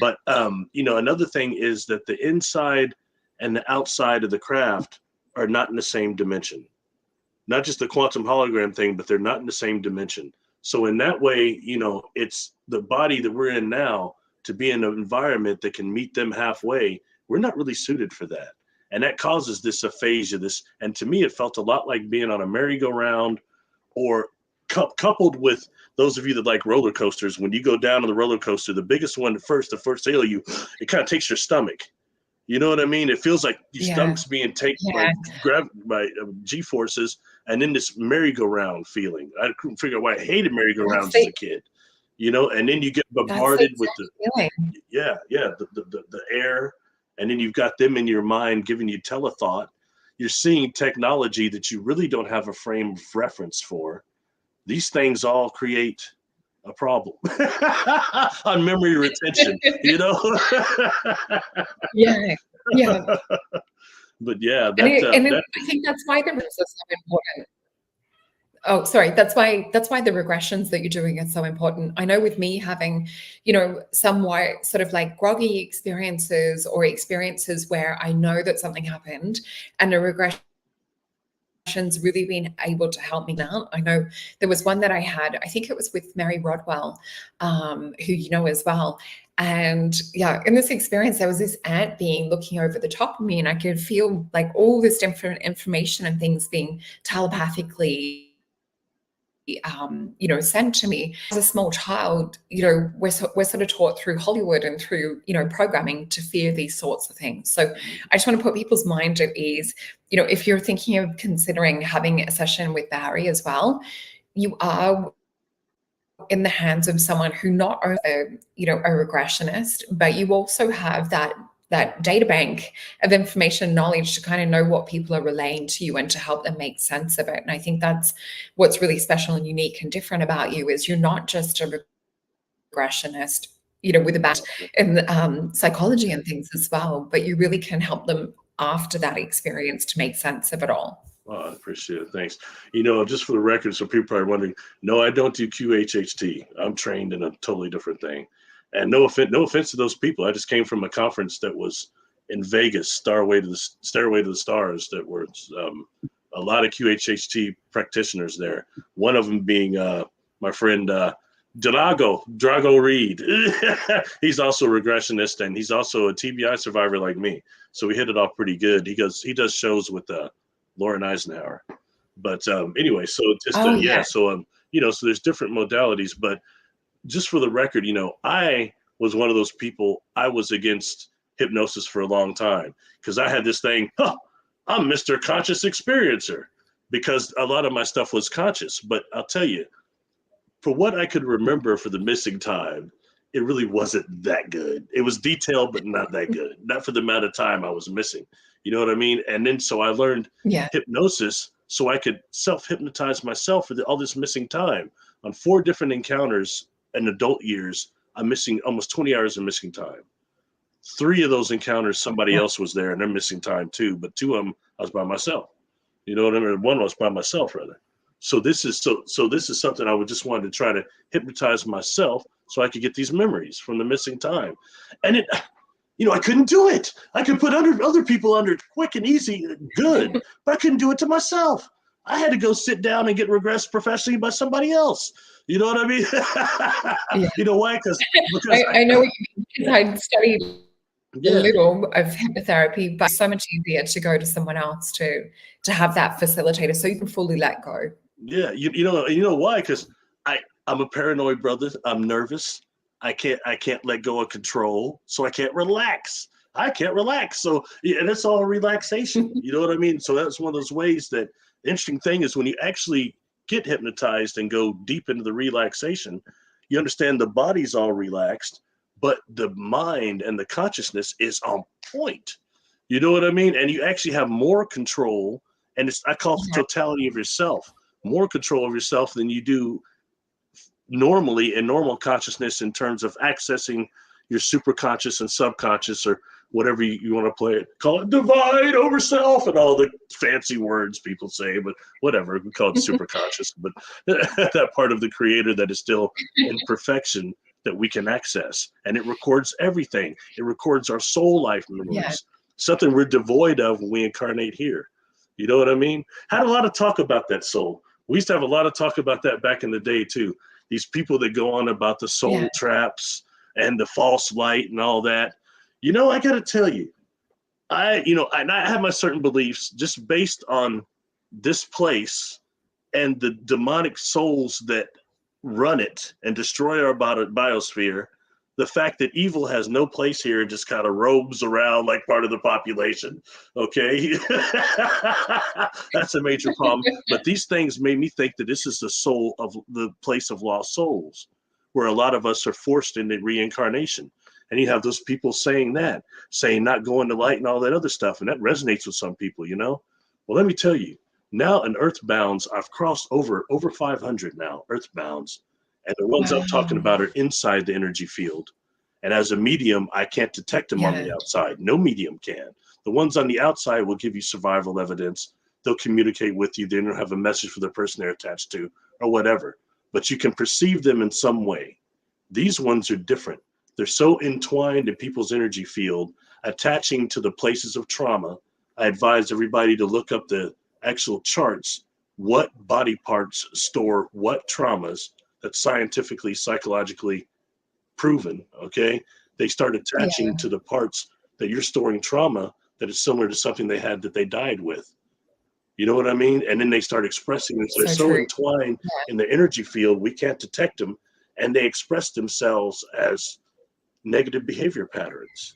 But, another thing is that the inside and the outside of the craft are not in the same dimension. Not just the quantum hologram thing, but they're not in the same dimension. So in that way, it's the body that we're in now to be in an environment that can meet them halfway. We're not really suited for that. And that causes this aphasia, and to me, it felt a lot like being on a merry-go-round, or coupled with those of you that like roller coasters. When you go down on the roller coaster, the biggest one first, the first hill, it kind of takes your stomach. You know what I mean? It feels like your stomach's being taken by G-forces, and then this merry-go-round feeling. I couldn't figure out why I hated merry-go-rounds as a kid. And then you get bombarded with the air, and then you've got them in your mind giving you telethought. You're seeing technology that you really don't have a frame of reference for. These things all create a problem on memory retention, Yeah. But yeah, I think that's why the rooms are so important. Oh, sorry. That's why the regressions that you're doing are so important. I know with me having, somewhat sort of like groggy experiences, or experiences where I know that something happened, and a regression's really been able to help me out. I know there was one that I had, I think it was with Mary Rodwell, who you know as well. And in this experience, there was this ant being looking over the top of me, and I could feel like all this different information and things being telepathically sent to me. As a small child, we're sort of taught through Hollywood and through, programming to fear these sorts of things. So I just want to put people's mind at ease. If you're thinking of considering having a session with Barry as well, you are in the hands of someone who not only, a regressionist, but you also have that data bank of information, knowledge to kind of know what people are relaying to you and to help them make sense of it. And I think that's what's really special and unique and different about you, is you're not just a regressionist, with a background in psychology and things as well, but you really can help them after that experience to make sense of it all. Oh, I appreciate it. Thanks. Just for the record, so people are wondering, no, I don't do QHHT. I'm trained in a totally different thing. And no offense to those people. I just came from a conference that was in Vegas, Stairway to the Stars, that were a lot of QHHT practitioners there. One of them being my friend Drago Reed. He's also a regressionist, and he's also a TBI survivor like me. So we hit it off pretty good. He does shows with Lauren Eisenhower. But anyway, so just so there's different modalities, but just for the record, I was one of those people. I was against hypnosis for a long time, because I had this thing, I'm Mr. Conscious Experiencer, because a lot of my stuff was conscious. But I'll tell you, for what I could remember for the missing time, it really wasn't that good. It was detailed, but not that good. Not for the amount of time I was missing. You know what I mean? And then so I learned hypnosis so I could self-hypnotize myself for all this missing time. On 4 different encounters in adult years, I'm missing almost 20 hours of missing time. 3 of those encounters, somebody else was there and they're missing time too, but 2 of them I was by myself. You know what I mean? 1 was by myself rather. So this is something I would just wanted to try to hypnotize myself so I could get these memories from the missing time. And I couldn't do it. I could put other people under quick and easy, good, but I couldn't do it to myself. I had to go sit down and get regressed professionally by somebody else. You know what I mean? You know why? Because I know what you mean. I'd studied a little of hypnotherapy, but it's so much easier to go to someone else to have that facilitator, so you can fully let go. Yeah, you know why? Because I'm a paranoid brother. I'm nervous. I can't let go of control, so I can't relax. So and it's all relaxation. You know what I mean? So that's one of those ways that the interesting thing is when you actually get hypnotized and go deep into the relaxation, you understand the body's all relaxed, but the mind and the consciousness is on point. You know what I mean? And you actually have more control, and I call it the Yeah. totality of yourself, more control of yourself than you do normally in normal consciousness in terms of accessing your superconscious and subconscious, or whatever you want to play it, call it divide over self and all the fancy words people say, but whatever, we call it superconscious, but that part of the creator that is still in perfection that we can access. And it records everything. It records our soul life memories, something we're devoid of when we incarnate here. You know what I mean? Had a lot of talk about that soul. We used to have a lot of talk about that back in the day too. These people that go on about the soul traps and the false light and all that. You know, I got to tell you, I have my certain beliefs just based on this place and the demonic souls that run it and destroy our biosphere. The fact that evil has no place here and just kind of roams around like part of the population. Okay. That's a major problem. But these things made me think that this is the soul of the place of lost souls, where a lot of us are forced into reincarnation. And you have those people saying not going to light and all that other stuff. And that resonates with some people, you know? Well, let me tell you, now in Earthbounds, I've crossed over 500 now, Earthbounds. And the ones I'm talking about are inside the energy field. And as a medium, I can't detect them on the outside. No medium can. The ones on the outside will give you survival evidence. They'll communicate with you. They don't have a message for the person they're attached to or whatever. But you can perceive them in some way. These ones are different. They're so entwined in people's energy field, attaching to the places of trauma. I advise everybody to look up the actual charts, what body parts store what traumas. That's scientifically, psychologically proven, okay? They start attaching to the parts that you're storing trauma that is similar to something they had that they died with. You know what I mean? And then they start expressing it. So they're so entwined in the energy field, we can't detect them. And they express themselves as negative behavior patterns.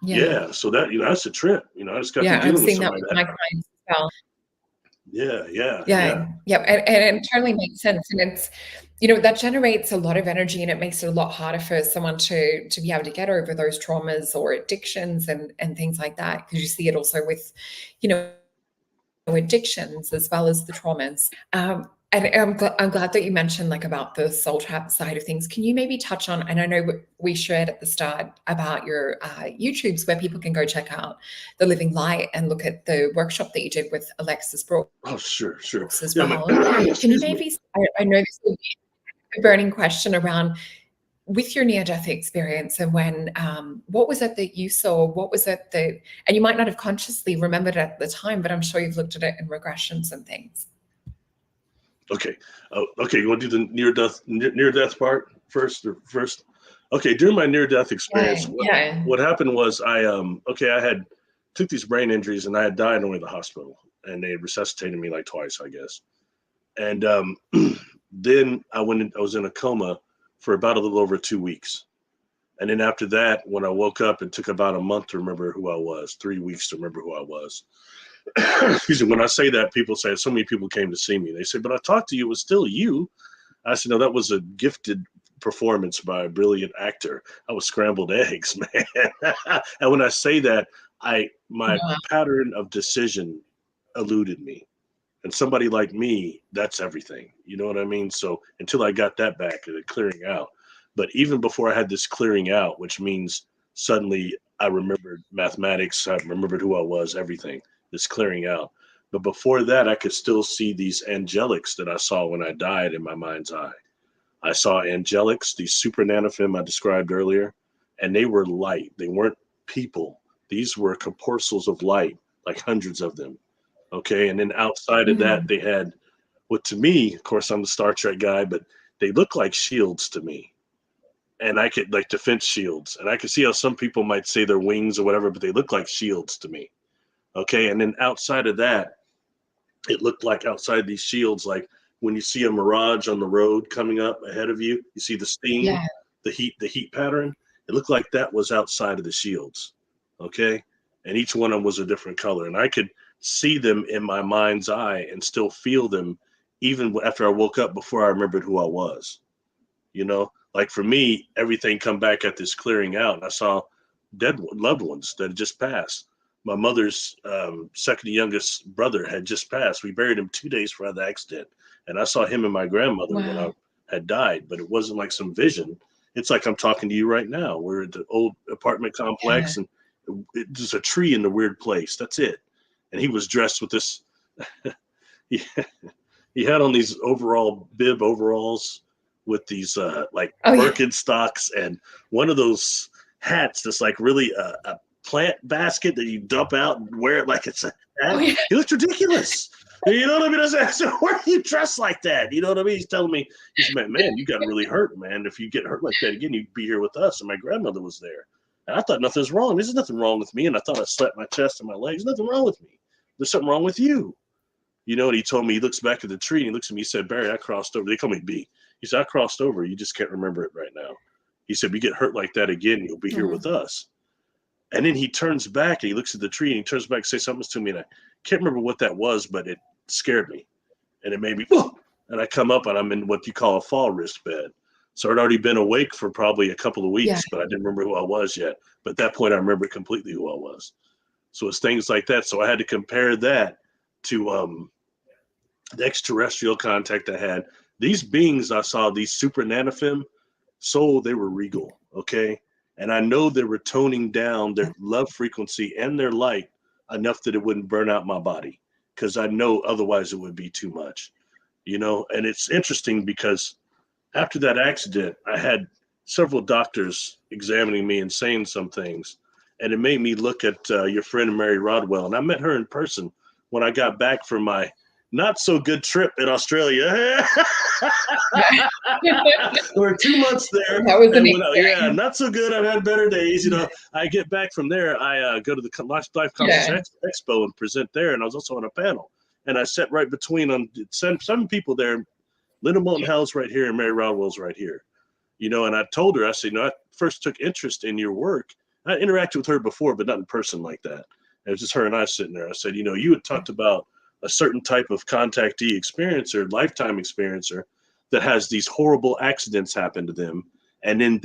Yeah. So that, that's a trip. I just got to dealing with somebody that. My clients as well. Yeah. And it totally makes sense. And it's, that generates a lot of energy, and it makes it a lot harder for someone to be able to get over those traumas or addictions and things like that. Because you see it also with, addictions as well as the traumas. And I'm glad that you mentioned about the soul trap side of things. Can you maybe touch on, and I know we shared at the start about your YouTubes where people can go check out The Living Light and look at the workshop that you did with Alexis Brooks. Oh, sure. As well. Can you maybe, I know this will be a burning question around, with your near-death experience, and when, what was it that you saw? What was it that, and you might not have consciously remembered it at the time, but I'm sure you've looked at it in regressions and things. Okay. You want to do the near-death part first? Okay. During my near-death experience, what happened was I had took these brain injuries and I had died only in the hospital, and they resuscitated me like twice, I guess. And then I was in a coma for about a little over 2 weeks. And then after that, when I woke up, it took about a month to remember who I was, 3 weeks to remember who I was. Excuse me. When I say that, people say, so many people came to see me. They say, but I talked to you, it was still you. I said, no, that was a gifted performance by a brilliant actor. I was scrambled eggs, man. And when I say that, my pattern of decision eluded me. And somebody like me, that's everything. You know what I mean? So until I got that back, clearing out. But even before I had this clearing out, which means suddenly I remembered mathematics, I remembered who I was, everything, this clearing out. But before that, I could still see these angelics that I saw when I died in my mind's eye. I saw angelics, these super nanofem I described earlier, and they were light. They weren't people. These were corpuscles of light, like hundreds of them. Okay. And then outside of that, they had what, to me, of course, I'm the Star Trek guy, but they look like shields to me. And I could, like, defense shields. And I could see how some people might say they're wings or whatever, but they look like shields to me. Okay. And then outside of that, it looked like outside these shields, like when you see a mirage on the road coming up ahead of you, you see the steam, the heat pattern. It looked like that was outside of the shields. Okay. And each one of them was a different color. And I could see them in my mind's eye and still feel them even after I woke up, before I remembered who I was. Like for me, everything come back at this clearing out. And I saw loved ones that had just passed. My mother's second youngest brother had just passed. We buried him 2 days before the accident. And I saw him and my grandmother when I Wow. had died, but it wasn't like some vision. It's like I'm talking to you right now. We're at the old apartment Yeah. complex and there's a tree in the weird place. That's it. And he was dressed with this, he, he had on these bib overalls with these like Oh yeah. Birkenstocks and one of those hats that's like really a plant basket that you dump out and wear it like it's a Oh hat. yeah. He looked ridiculous. You know what I mean? I said, why are you dressed like that? You know what I mean? He's telling me, he said, man, you got really hurt, man. If you get hurt like that again, you'd be here with us. And my grandmother was there. And I thought nothing's wrong. There's nothing wrong with me. And I thought I slapped my chest and my legs. There's nothing wrong with me. There's something wrong with you. You know, and he told me, he looks back at the tree and he looks at me, he said, Barry, I crossed over. They call me B. He said, I crossed over. You just can't remember it right now. He said, you get hurt like that again, you'll be here with us. And then he turns back and he looks at the tree and he turns back and says something to me. And I can't remember what that was, but it scared me. And it made me, whoa! And I come up and I'm in what you call a fall risk bed. So I'd already been awake for probably a couple of weeks, but I didn't remember who I was yet. But at that point, I remember completely who I was. So it's things like that. So I had to compare that to the extraterrestrial contact I had. These beings I saw, these super nanofem, they were regal, okay? And I know they were toning down their love frequency and their light enough that it wouldn't burn out my body, because I know otherwise it would be too much, you know? And it's interesting because after that accident, I had several doctors examining me and saying some things, and it made me look at your friend Mary Rodwell. And I met her in person when I got back from my not so good trip in Australia. We're 2 months there. That was an experience. Yeah, not so good. I've had better days. You know, I get back from there. I go to the Life Conscious Expo and present there. And I was also on a panel. And I sat right between seven people there. Linda Moulton Howell's right here and Mary Rodwell's right here. You know, and I told her, I said, I first took interest in your work. I interacted with her before, but not in person like that. It was just her and I sitting there. I said, you had talked about a certain type of contactee experiencer, lifetime experiencer, that has these horrible accidents happen to them. And then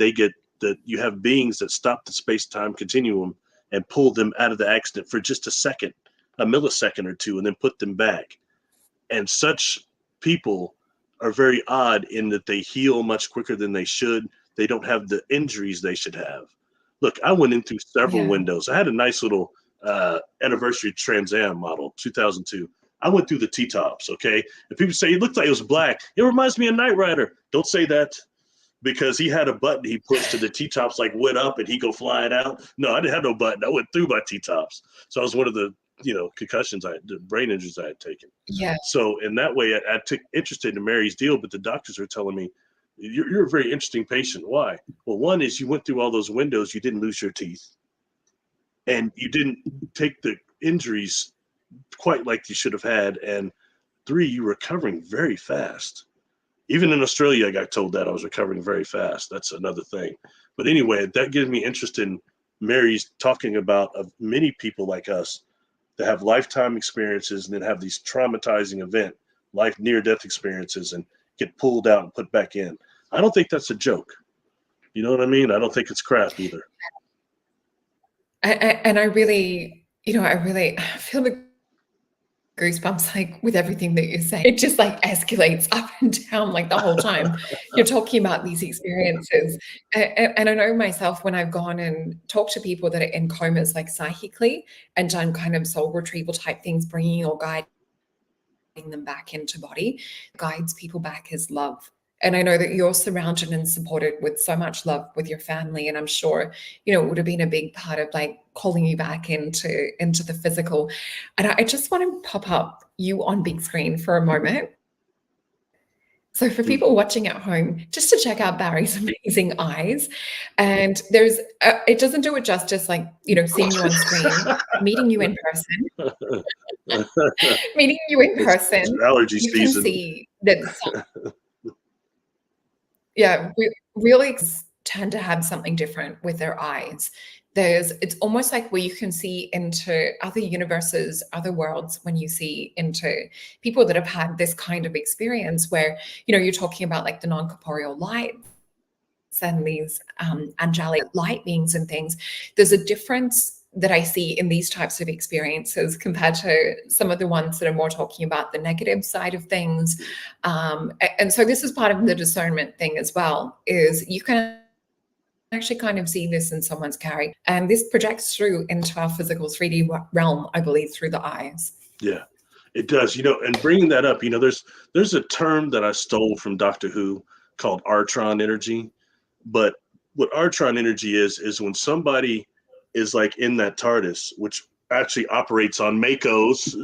you have beings that stop the space-time continuum and pull them out of the accident for just a second, a millisecond or two, and then put them back. And such people are very odd in that they heal much quicker than they should. They don't have the injuries they should have. Look, I went in through several windows. I had a nice little anniversary Trans Am model, 2002. I went through the T-tops, okay? And people say, it looked like it was black. It reminds me of Knight Rider. Don't say that, because he had a button he pushed to the T-tops, like went up and he go flying out. No, I didn't have no button. I went through my T-tops. So I was one of the, concussions, the brain injuries I had taken. Yeah. So in that way, I took interest in Mary's deal, but the doctors were telling me, you're a very interesting patient. Why? Well, one is you went through all those windows. You didn't lose your teeth. And you didn't take the injuries quite like you should have had. And 3, you're recovering very fast. Even in Australia, I got told that I was recovering very fast. That's another thing. But anyway, that gives me interest in Mary's talking about of many people like us that have lifetime experiences and then have these traumatizing life near-death experiences and get pulled out and put back in. I don't think that's a joke. You know what I mean? I don't think it's crap either. And I really feel the goosebumps, like with everything that you say. It just like escalates up and down like the whole time you're talking about these experiences. And I know myself, when I've gone and talked to people that are in comas, like psychically, and done kind of soul retrieval type things, bringing or guiding them back into body, guides people back as love. And I know that you're surrounded and supported with so much love with your family. And I'm sure, it would have been a big part of like calling you back into the physical. And I just want to pop up you on big screen for a moment. So for people watching at home, just to check out Barry's amazing eyes. And there's, it doesn't do it justice, like, seeing you on screen, meeting you in person. Meeting you in person, it's allergy you season. can see that. Yeah, really tend to have something different with their eyes. It's almost like where you can see into other universes, other worlds, when you see into people that have had this kind of experience where, you're talking about like the non-corporeal light and these angelic light beings and things, there's a difference that I see in these types of experiences compared to some of the ones that are more talking about the negative side of things. And so this is part of the discernment thing as well, is you can actually kind of see this in someone's character, and this projects through into our physical 3D realm, I believe, through the eyes. Yeah, it does. And bringing that up, there's a term that I stole from Doctor Who called Artron Energy. But what Artron Energy is when somebody is like in that TARDIS, which actually operates on Makos,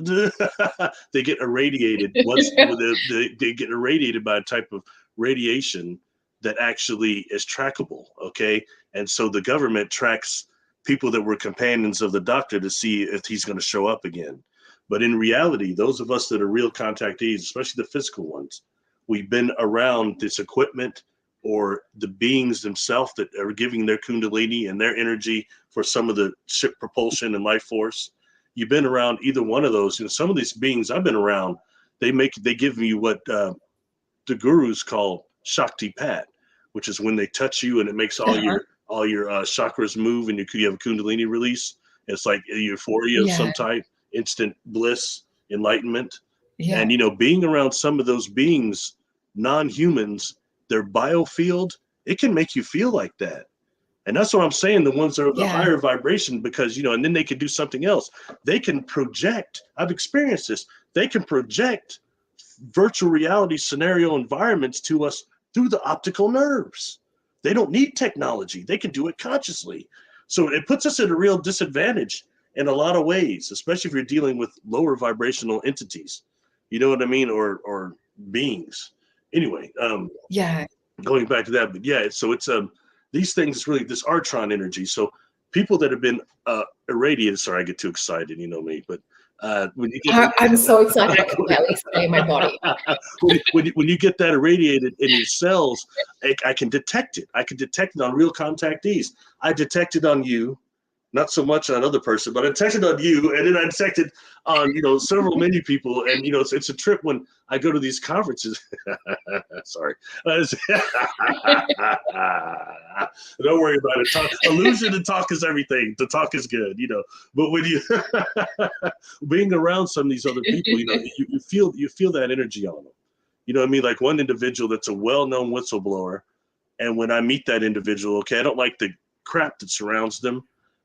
they get irradiated. They get irradiated by a type of radiation that actually is trackable, okay? And so the government tracks people that were companions of the Doctor to see if he's going to show up again. But in reality, those of us that are real contactees, especially the physical ones, we've been around this equipment or the beings themselves that are giving their kundalini and their energy for some of the ship propulsion and life force. You've been around either one of those. Some of these beings I've been around, they give me what the gurus call Shakti Pat, which is when they touch you and it makes all your chakras move and you have a kundalini release. It's like a euphoria of some type, instant bliss, enlightenment. Yeah. And being around some of those beings, non-humans, their biofield, it can make you feel like that. And that's what I'm saying, the ones that are the higher vibration, because, and then they can do something else. They can project, I've experienced this, they can project virtual reality scenario environments to us through the optical nerves. They don't need technology. They can do it consciously. So it puts us at a real disadvantage in a lot of ways, especially if you're dealing with lower vibrational entities. You know what I mean? Or beings. Anyway, going back to that, but so it's these things really this Artron energy. So people that have been irradiated. Sorry, I get too excited. You know me, but when you get, I'm so excited I can barely stay in my body. when you get that irradiated in your cells, I can detect it. I can detect it on real contactees. I detected on you. Not so much on another person, but I detected on you, and then I detected on several many people, and it's a trip when I go to these conferences. Sorry, don't worry about it. Illusion and talk is everything. The talk is good, But when you being around some of these other people, you feel that energy on them. You know what I mean? Like one individual that's a well-known whistleblower, and when I meet that individual, okay, I don't like the crap that surrounds them.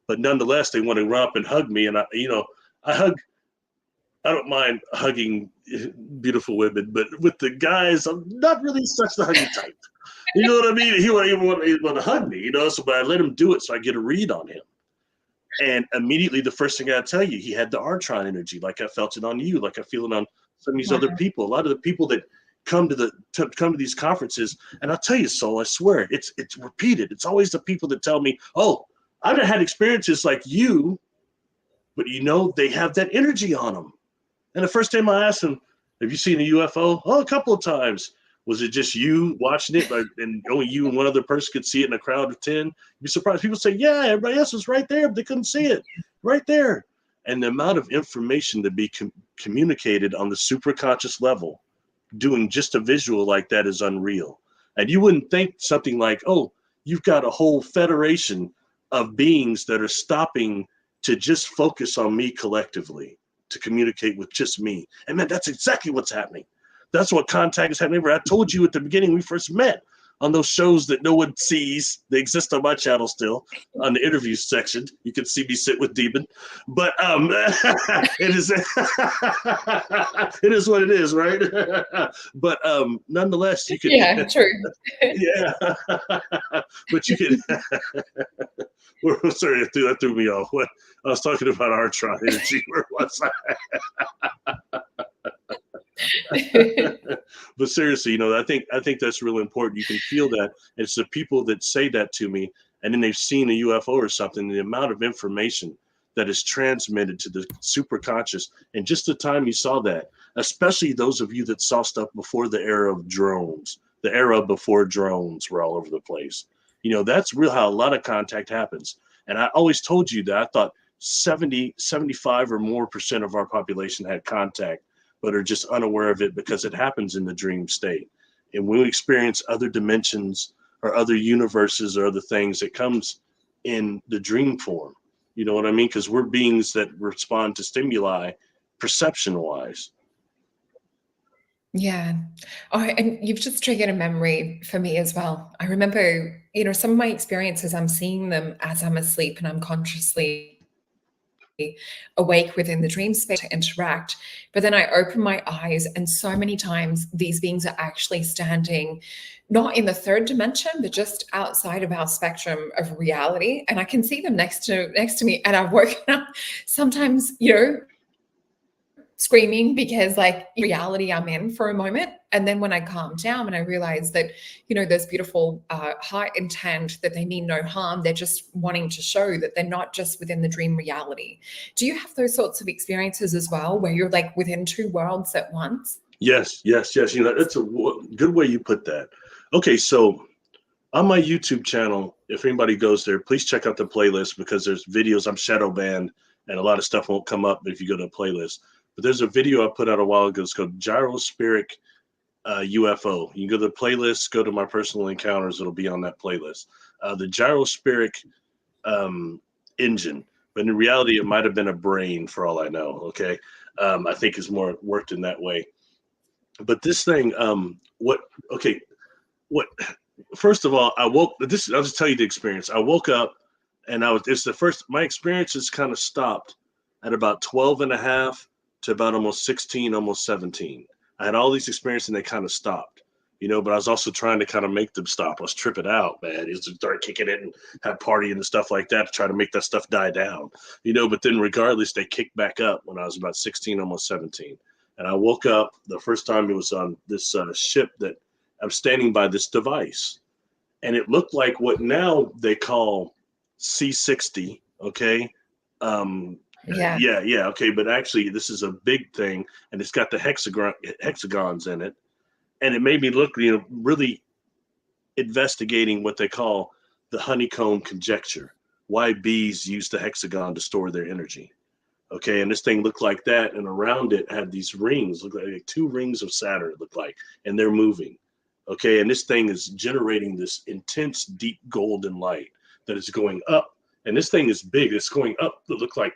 But nonetheless, they want to run up and hug me. And I don't mind hugging beautiful women, but with the guys, I'm not really such the huggy type. You know what I mean? He want to hug me, so but I let him do it so I get a read on him. And immediately the first thing I tell you, he had the Artron energy, like I felt it on you, like I feel it on some of these other people. A lot of the people that come to these conferences, and I'll tell you, Sol, I swear, it's repeated. It's always the people that tell me, oh, I've had experiences like you, but they have that energy on them. And the first time I asked them, have you seen a UFO? Oh, a couple of times. Was it just you watching it, and only you and one other person could see it in a crowd of 10? You'd be surprised. People say, yeah, everybody else was right there, but they couldn't see it. Right there. And the amount of information to be communicated on the superconscious level, doing just a visual like that is unreal. And you wouldn't think something like, oh, you've got a whole federation of beings that are stopping to just focus on me collectively, to communicate with just me. And man, that's exactly what's happening. That's what contact is happening. I told you at the beginning we first met on those shows that no one sees. They exist on my channel still, on the interview section. You can see me sit with Demon. But it is it is what it is, right? But nonetheless, you can. Yeah, true. Yeah. But you can. Sorry, that threw me off. What I was talking about Artron Energy. Where was I? But seriously, I think that's really important. You can feel that. It's the people that say that to me, and then they've seen a UFO or something. The amount of information that is transmitted to the superconscious, and just the time you saw that, especially those of you that saw stuff before the era of drones, the era before drones were all over the place. That's real how a lot of contact happens. And I always told you that I thought 75 or more % of our population had contact, but are just unaware of it because it happens in the dream state. And when we experience other dimensions or other universes or other things. It comes in the dream form. You know what I mean? Because we're beings that respond to stimuli perception wise. Yeah. Oh, and you've just triggered a memory for me as well. I remember, some of my experiences, I'm seeing them as I'm asleep and I'm consciously awake within the dream space to interact. But then I open my eyes, and so many times these beings are actually standing not in the third dimension, but just outside of our spectrum of reality. And I can see them next to me. And I've woken up sometimes, screaming because like reality I'm in for a moment. And then when I calm down and I realize that, there's beautiful heart intent, that they mean no harm, they're just wanting to show that they're not just within the dream reality. Do you have those sorts of experiences as well, where you're like within two worlds at once? Yes. That's a good way you put that. Okay, so on my YouTube channel, if anybody goes there, please check out the playlist, because there's videos. I'm shadow banned and a lot of stuff won't come up if you go to the playlist. But there's a video I put out a while ago. It's called Gyrospheric UFO. You can go to the playlist, go to my personal encounters. It'll be on that playlist. The gyrospheric engine, but in reality, it might have been a brain for all I know. Okay. I think it's more worked in that way. But this thing, first of all, I'll just tell you the experience. I woke up and my experiences kind of stopped at about 12 and a half to about almost 16, almost 17. I had all these experiences and they kind of stopped, but I was also trying to kind of make them stop. I was tripping out, man. It was to start kicking it and have partying and stuff like that to try to make that stuff die down, but then regardless, they kicked back up when I was about 16, almost 17. And I woke up the first time it was on this ship that I'm standing by this device. And it looked like what now they call C60, okay? Yeah, okay, but actually this is a big thing, and it's got the hexagons in it, and it made me look, really investigating what they call the honeycomb conjecture, why bees use the hexagon to store their energy. Okay, and this thing looked like that, and around it had these rings, looked like 2 rings of Saturn, it looked like, and they're moving. Okay, and this thing is generating this intense, deep golden light that is going up, and this thing is big. It's going up to look like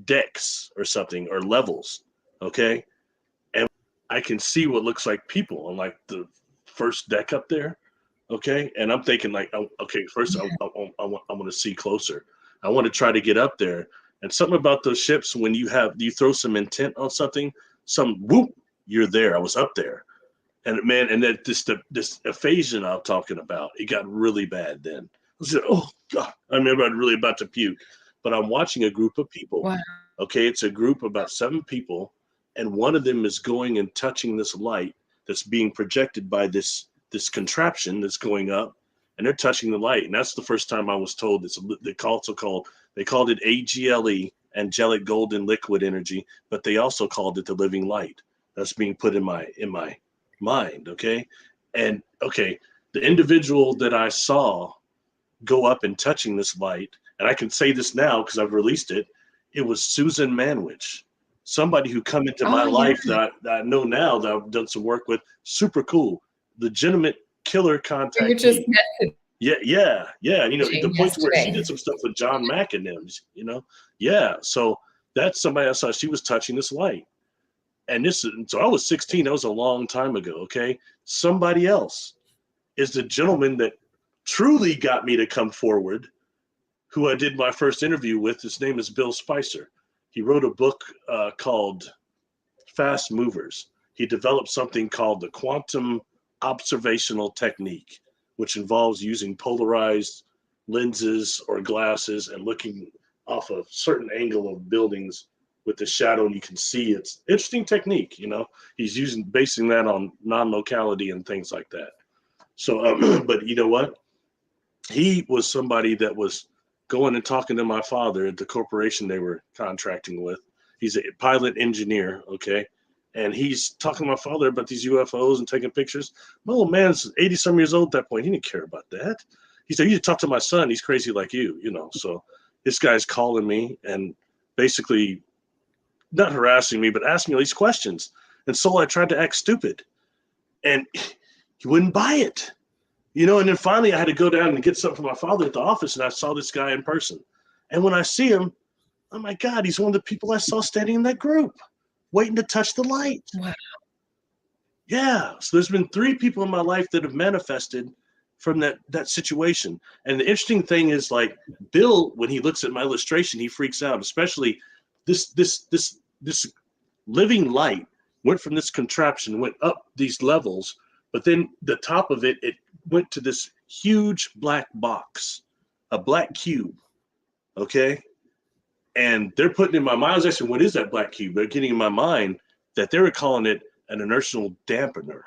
decks or something, or levels. Okay, and I can see what looks like people on like the first deck up there. Okay, and I'm thinking like, okay, first I want to see closer. I want to try to get up there. And something about those ships, when you throw some intent on something, whoop, you're there. I was up there. And man, and that this aphasia I'm talking about, it got really bad then. I was like, oh God, I remember I was really about to puke. But I'm watching a group of people. Wow. Okay, it's a group of about 7 people, and one of them is going and touching this light that's being projected by this contraption that's going up, and they're touching the light. And that's the first time I was told they called it AGLE, angelic golden liquid energy, but they also called it the living light. That's being put in my mind. Okay. And okay, the individual that I saw go up and touching this light, and I can say this now because I've released it, it was Susan Manwich, somebody who come into my life that I know now, that I've done some work with. Super cool, legitimate killer contact. You were just Yeah. The point where she did some stuff with John Mack and them, Yeah. So that's somebody I saw. She was touching this light. So I was 16. That was a long time ago. Okay. Somebody else is the gentleman that truly got me to come forward, who I did my first interview with. His name is Bill Spicer. He wrote a book called Fast Movers. He developed something called the quantum observational technique, which involves using polarized lenses or glasses and looking off a certain angle of buildings with the shadow, and you can see. It's interesting technique. He's basing that on non-locality and things like that. So, but you know what? He was somebody that was going and talking to my father at the corporation they were contracting with. He's a pilot engineer, okay? And he's talking to my father about these UFOs and taking pictures. My old man's 80-some years old at that point. He didn't care about that. He said, you need to talk to my son. He's crazy like you. So this guy's calling me and basically not harassing me, but asking me all these questions. And so I tried to act stupid. And he wouldn't buy it. You know, and then finally I had to go down and get something for my father at the office, and I saw this guy in person. And when I see him, oh my God, he's one of the people I saw standing in that group, waiting to touch the light. Wow. Yeah. So there's been 3 people in my life that have manifested from that situation. And the interesting thing is, like, Bill, when he looks at my illustration, he freaks out, especially this living light went from this contraption, went up these levels, but then the top of it went to this huge black box, a black cube. Okay. And they're putting in my mind, I was asking, what is that black cube? They're getting in my mind that they were calling it an inertial dampener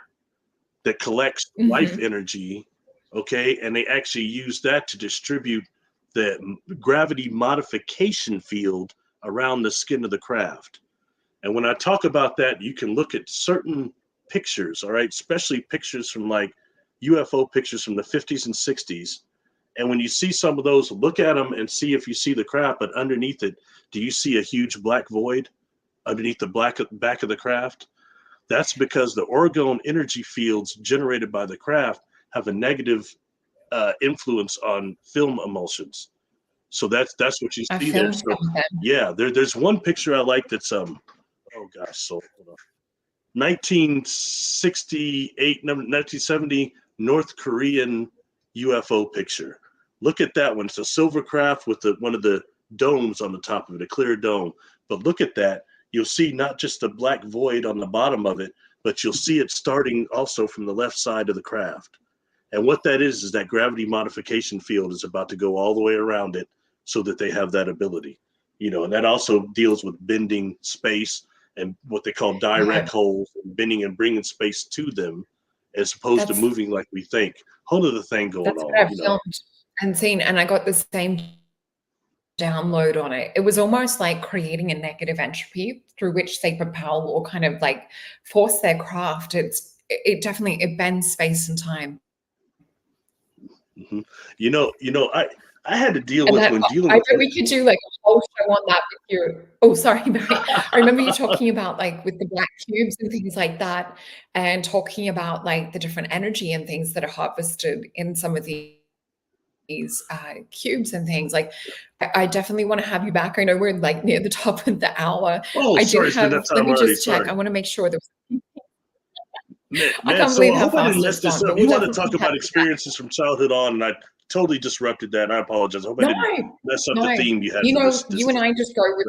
that collects life energy. Okay. And they actually use that to distribute the gravity modification field around the skin of the craft. And when I talk about that, you can look at certain pictures, all right, especially pictures from like UFO pictures from the 50s and 60s. And when you see some of those, look at them and see if you see the craft, but underneath it, do you see a huge black void underneath the back of the craft? That's because the orgone energy fields generated by the craft have a negative influence on film emulsions. So that's what you see there. So yeah, there's one picture I like that's oh gosh, so 1968, 1970 North Korean UFO picture. Look at that one. It's a silver craft with one of the domes on the top of it, a clear dome. But look at that. You'll see not just a black void on the bottom of it, but you'll see it starting also from the left side of the craft. And what that is that gravity modification field is about to go all the way around it so that they have that ability. You know, and that also deals with bending space and what they call direct holes, and bending and bringing space to them, as opposed to moving like we think. Whole other thing going on. What I've filmed and seen, and I got the same download on it. It was almost like creating a negative entropy through which they propel or kind of like force their craft. It definitely bends space and time. You know, I had to deal with when dealing. I bet we could do like a whole show on that with you. Oh, sorry, Barry. I remember you talking about like with the black cubes and things like that, and talking about like the different energy and things that are harvested in some of these cubes and things. Like, I definitely want to have you back. I know we're like near the top of the hour. Oh, I sorry, do have. Let me just check. Sorry. I want to make sure that. Man, so I hope I didn't mess this up. You want to talk about experiences from childhood on, and I totally disrupted that, and I apologize. I hope I didn't mess up the theme you had. You know, you and I just go with.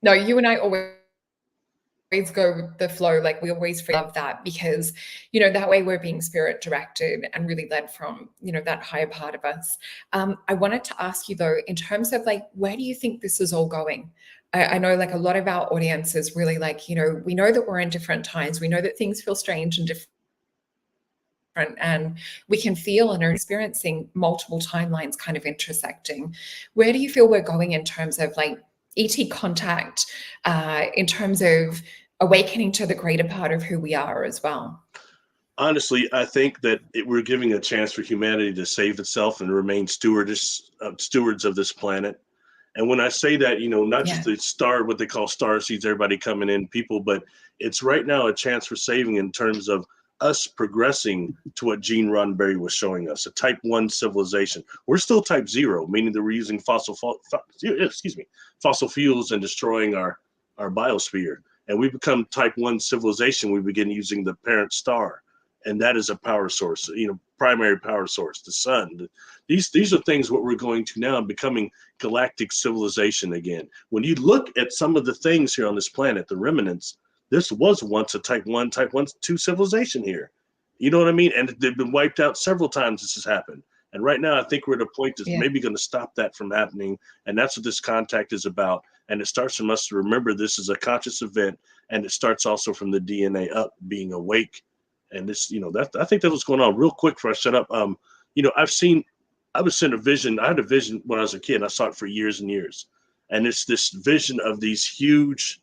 No, you and I always go with the flow. Like, we always love that, because, you know, that way we're being spirit directed and really led from, you know, that higher part of us. I wanted to ask you though, in terms of like, where do you think this is all going? I know like a lot of our audience is really like, you know, we know that we're in different times. We know that things feel strange and different, and we can feel and are experiencing multiple timelines kind of intersecting. Where do you feel we're going in terms of like ET contact, in terms of awakening to the greater part of who we are as well? Honestly, I think that we're giving a chance for humanity to save itself and remain stewards of this planet. And when I say that, you know, not just the what they call star seeds, everybody coming in, people, but it's right now a chance for saving in terms of us progressing to what Gene Roddenberry was showing us, a type 1 civilization. We're still type 0, meaning that we're using fossil fuels and destroying our biosphere. And we become type 1 civilization. We begin using the parent star. And that is a power source, you know, primary power source, the sun. These are things what we're going to now, becoming galactic civilization again. When you look at some of the things here on this planet, the remnants, this was once a type 1, 2 civilization here. You know what I mean? And they've been wiped out several times this has happened. And right now, I think we're at a point that's maybe going to stop that from happening. And that's what this contact is about. And it starts from us to remember this is a conscious event. And it starts also from the DNA up, being awake. And this, you know, I think that's what's going on. Real quick before I shut up, you know, I was sent a vision. I had a vision when I was a kid. I saw it for years and years. And it's this vision of these huge,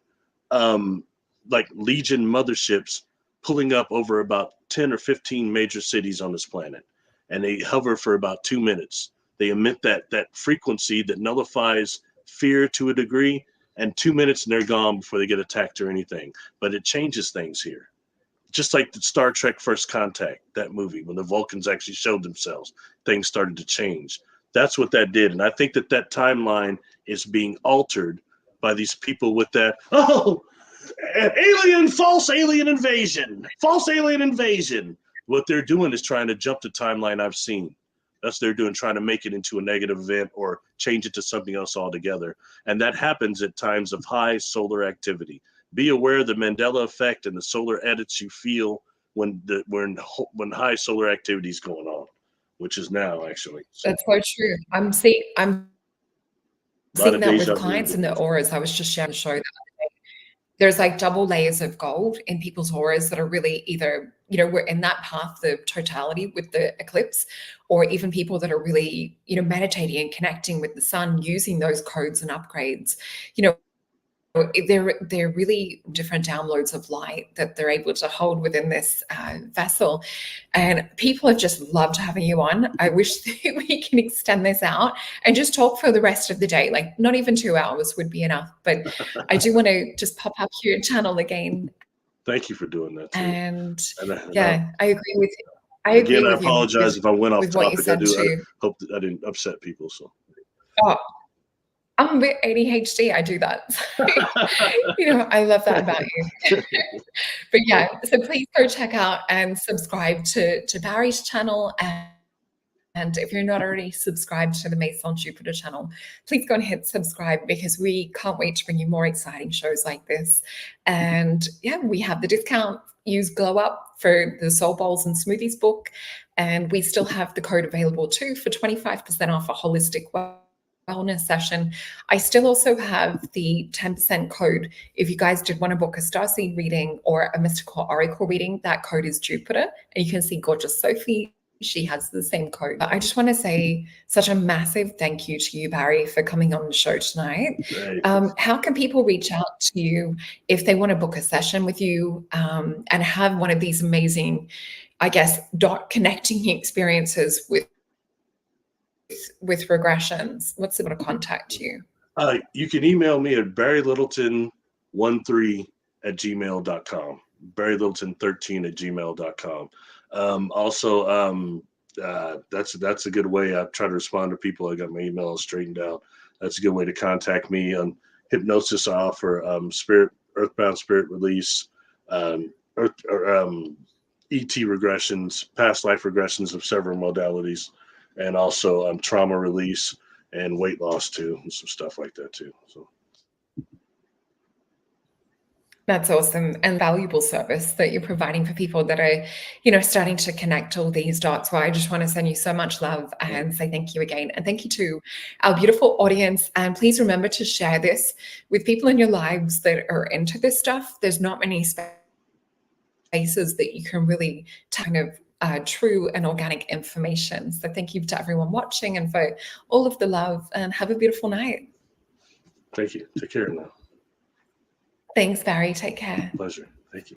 like Legion motherships pulling up over about 10 or 15 major cities on this planet. And they hover for about 2 minutes. They emit that frequency that nullifies fear to a degree, and 2 minutes and they're gone before they get attacked or anything. But it changes things here. just like the Star Trek First Contact, that movie, when the Vulcans actually showed themselves, things started to change. That's what that did. And I think that that timeline is being altered by these people with that, false alien invasion. What they're doing is trying to jump the timeline I've seen. That's what they're doing, trying to make it into a negative event or change it to something else altogether. And that happens at times of high solar activity. Be aware of the Mandela Effect and the solar edits you feel when high solar activity is going on, which is now actually. So. That's so true. I'm seeing that with clients in the auras. I was just sharing the show that there's like double layers of gold in people's auras that are really either, we're in that path of totality with the eclipse, or even people that are really, meditating and connecting with the sun, using those codes and upgrades, they're really different downloads of light that they're able to hold within this vessel. And people have just loved having you on. I wish that we can extend this out and just talk for the rest of the day. Like not even 2 hours would be enough, but I do want to just pop up your channel again. Thank you for doing that too. And I agree with you. I apologize if I went off topic. I hope that I didn't upset people. So. I'm a bit ADHD. I do that. So, I love that about you. But yeah, so please go check out and subscribe to Barry's channel. And if you're not already subscribed to the Maison Jupiter channel, please go and hit subscribe, because we can't wait to bring you more exciting shows like this. And yeah, we have the discount. Use GLOWUP for the Soul Bowls and Smoothies book. And we still have the code available too for 25% off a holistic wellness session. I still also have the 10% code. If you guys did want to book a starseed reading or a mystical oracle reading, that code is Jupiter. And you can see gorgeous Sophie. She has the same code. I just want to say such a massive thank you to you, Barry, for coming on the show tonight. How can people reach out to you if they want to book a session with you and have one of these amazing, I guess, connecting experiences with regressions? What's the way to contact you? You can email me at barrylittleton13@gmail.com, barrylittleton13@gmail.com. That's a good way. I try to respond to people. I got my email straightened out. That's a good way to contact me. On hypnosis, I offer earthbound spirit release, ET regressions, past life regressions of several modalities, and also trauma release and weight loss too, and some stuff like that too. So that's awesome and valuable service that you're providing for people that are, starting to connect all these dots. Well, I just want to send you so much love and say thank you again. And thank you to our beautiful audience. And please remember to share this with people in your lives that are into this stuff. There's not many spaces that you can really kind of true and organic information. So thank you to everyone watching and for all of the love, and have a beautiful night. Thank you. Take care now. Thanks, Barry. Take care. Pleasure.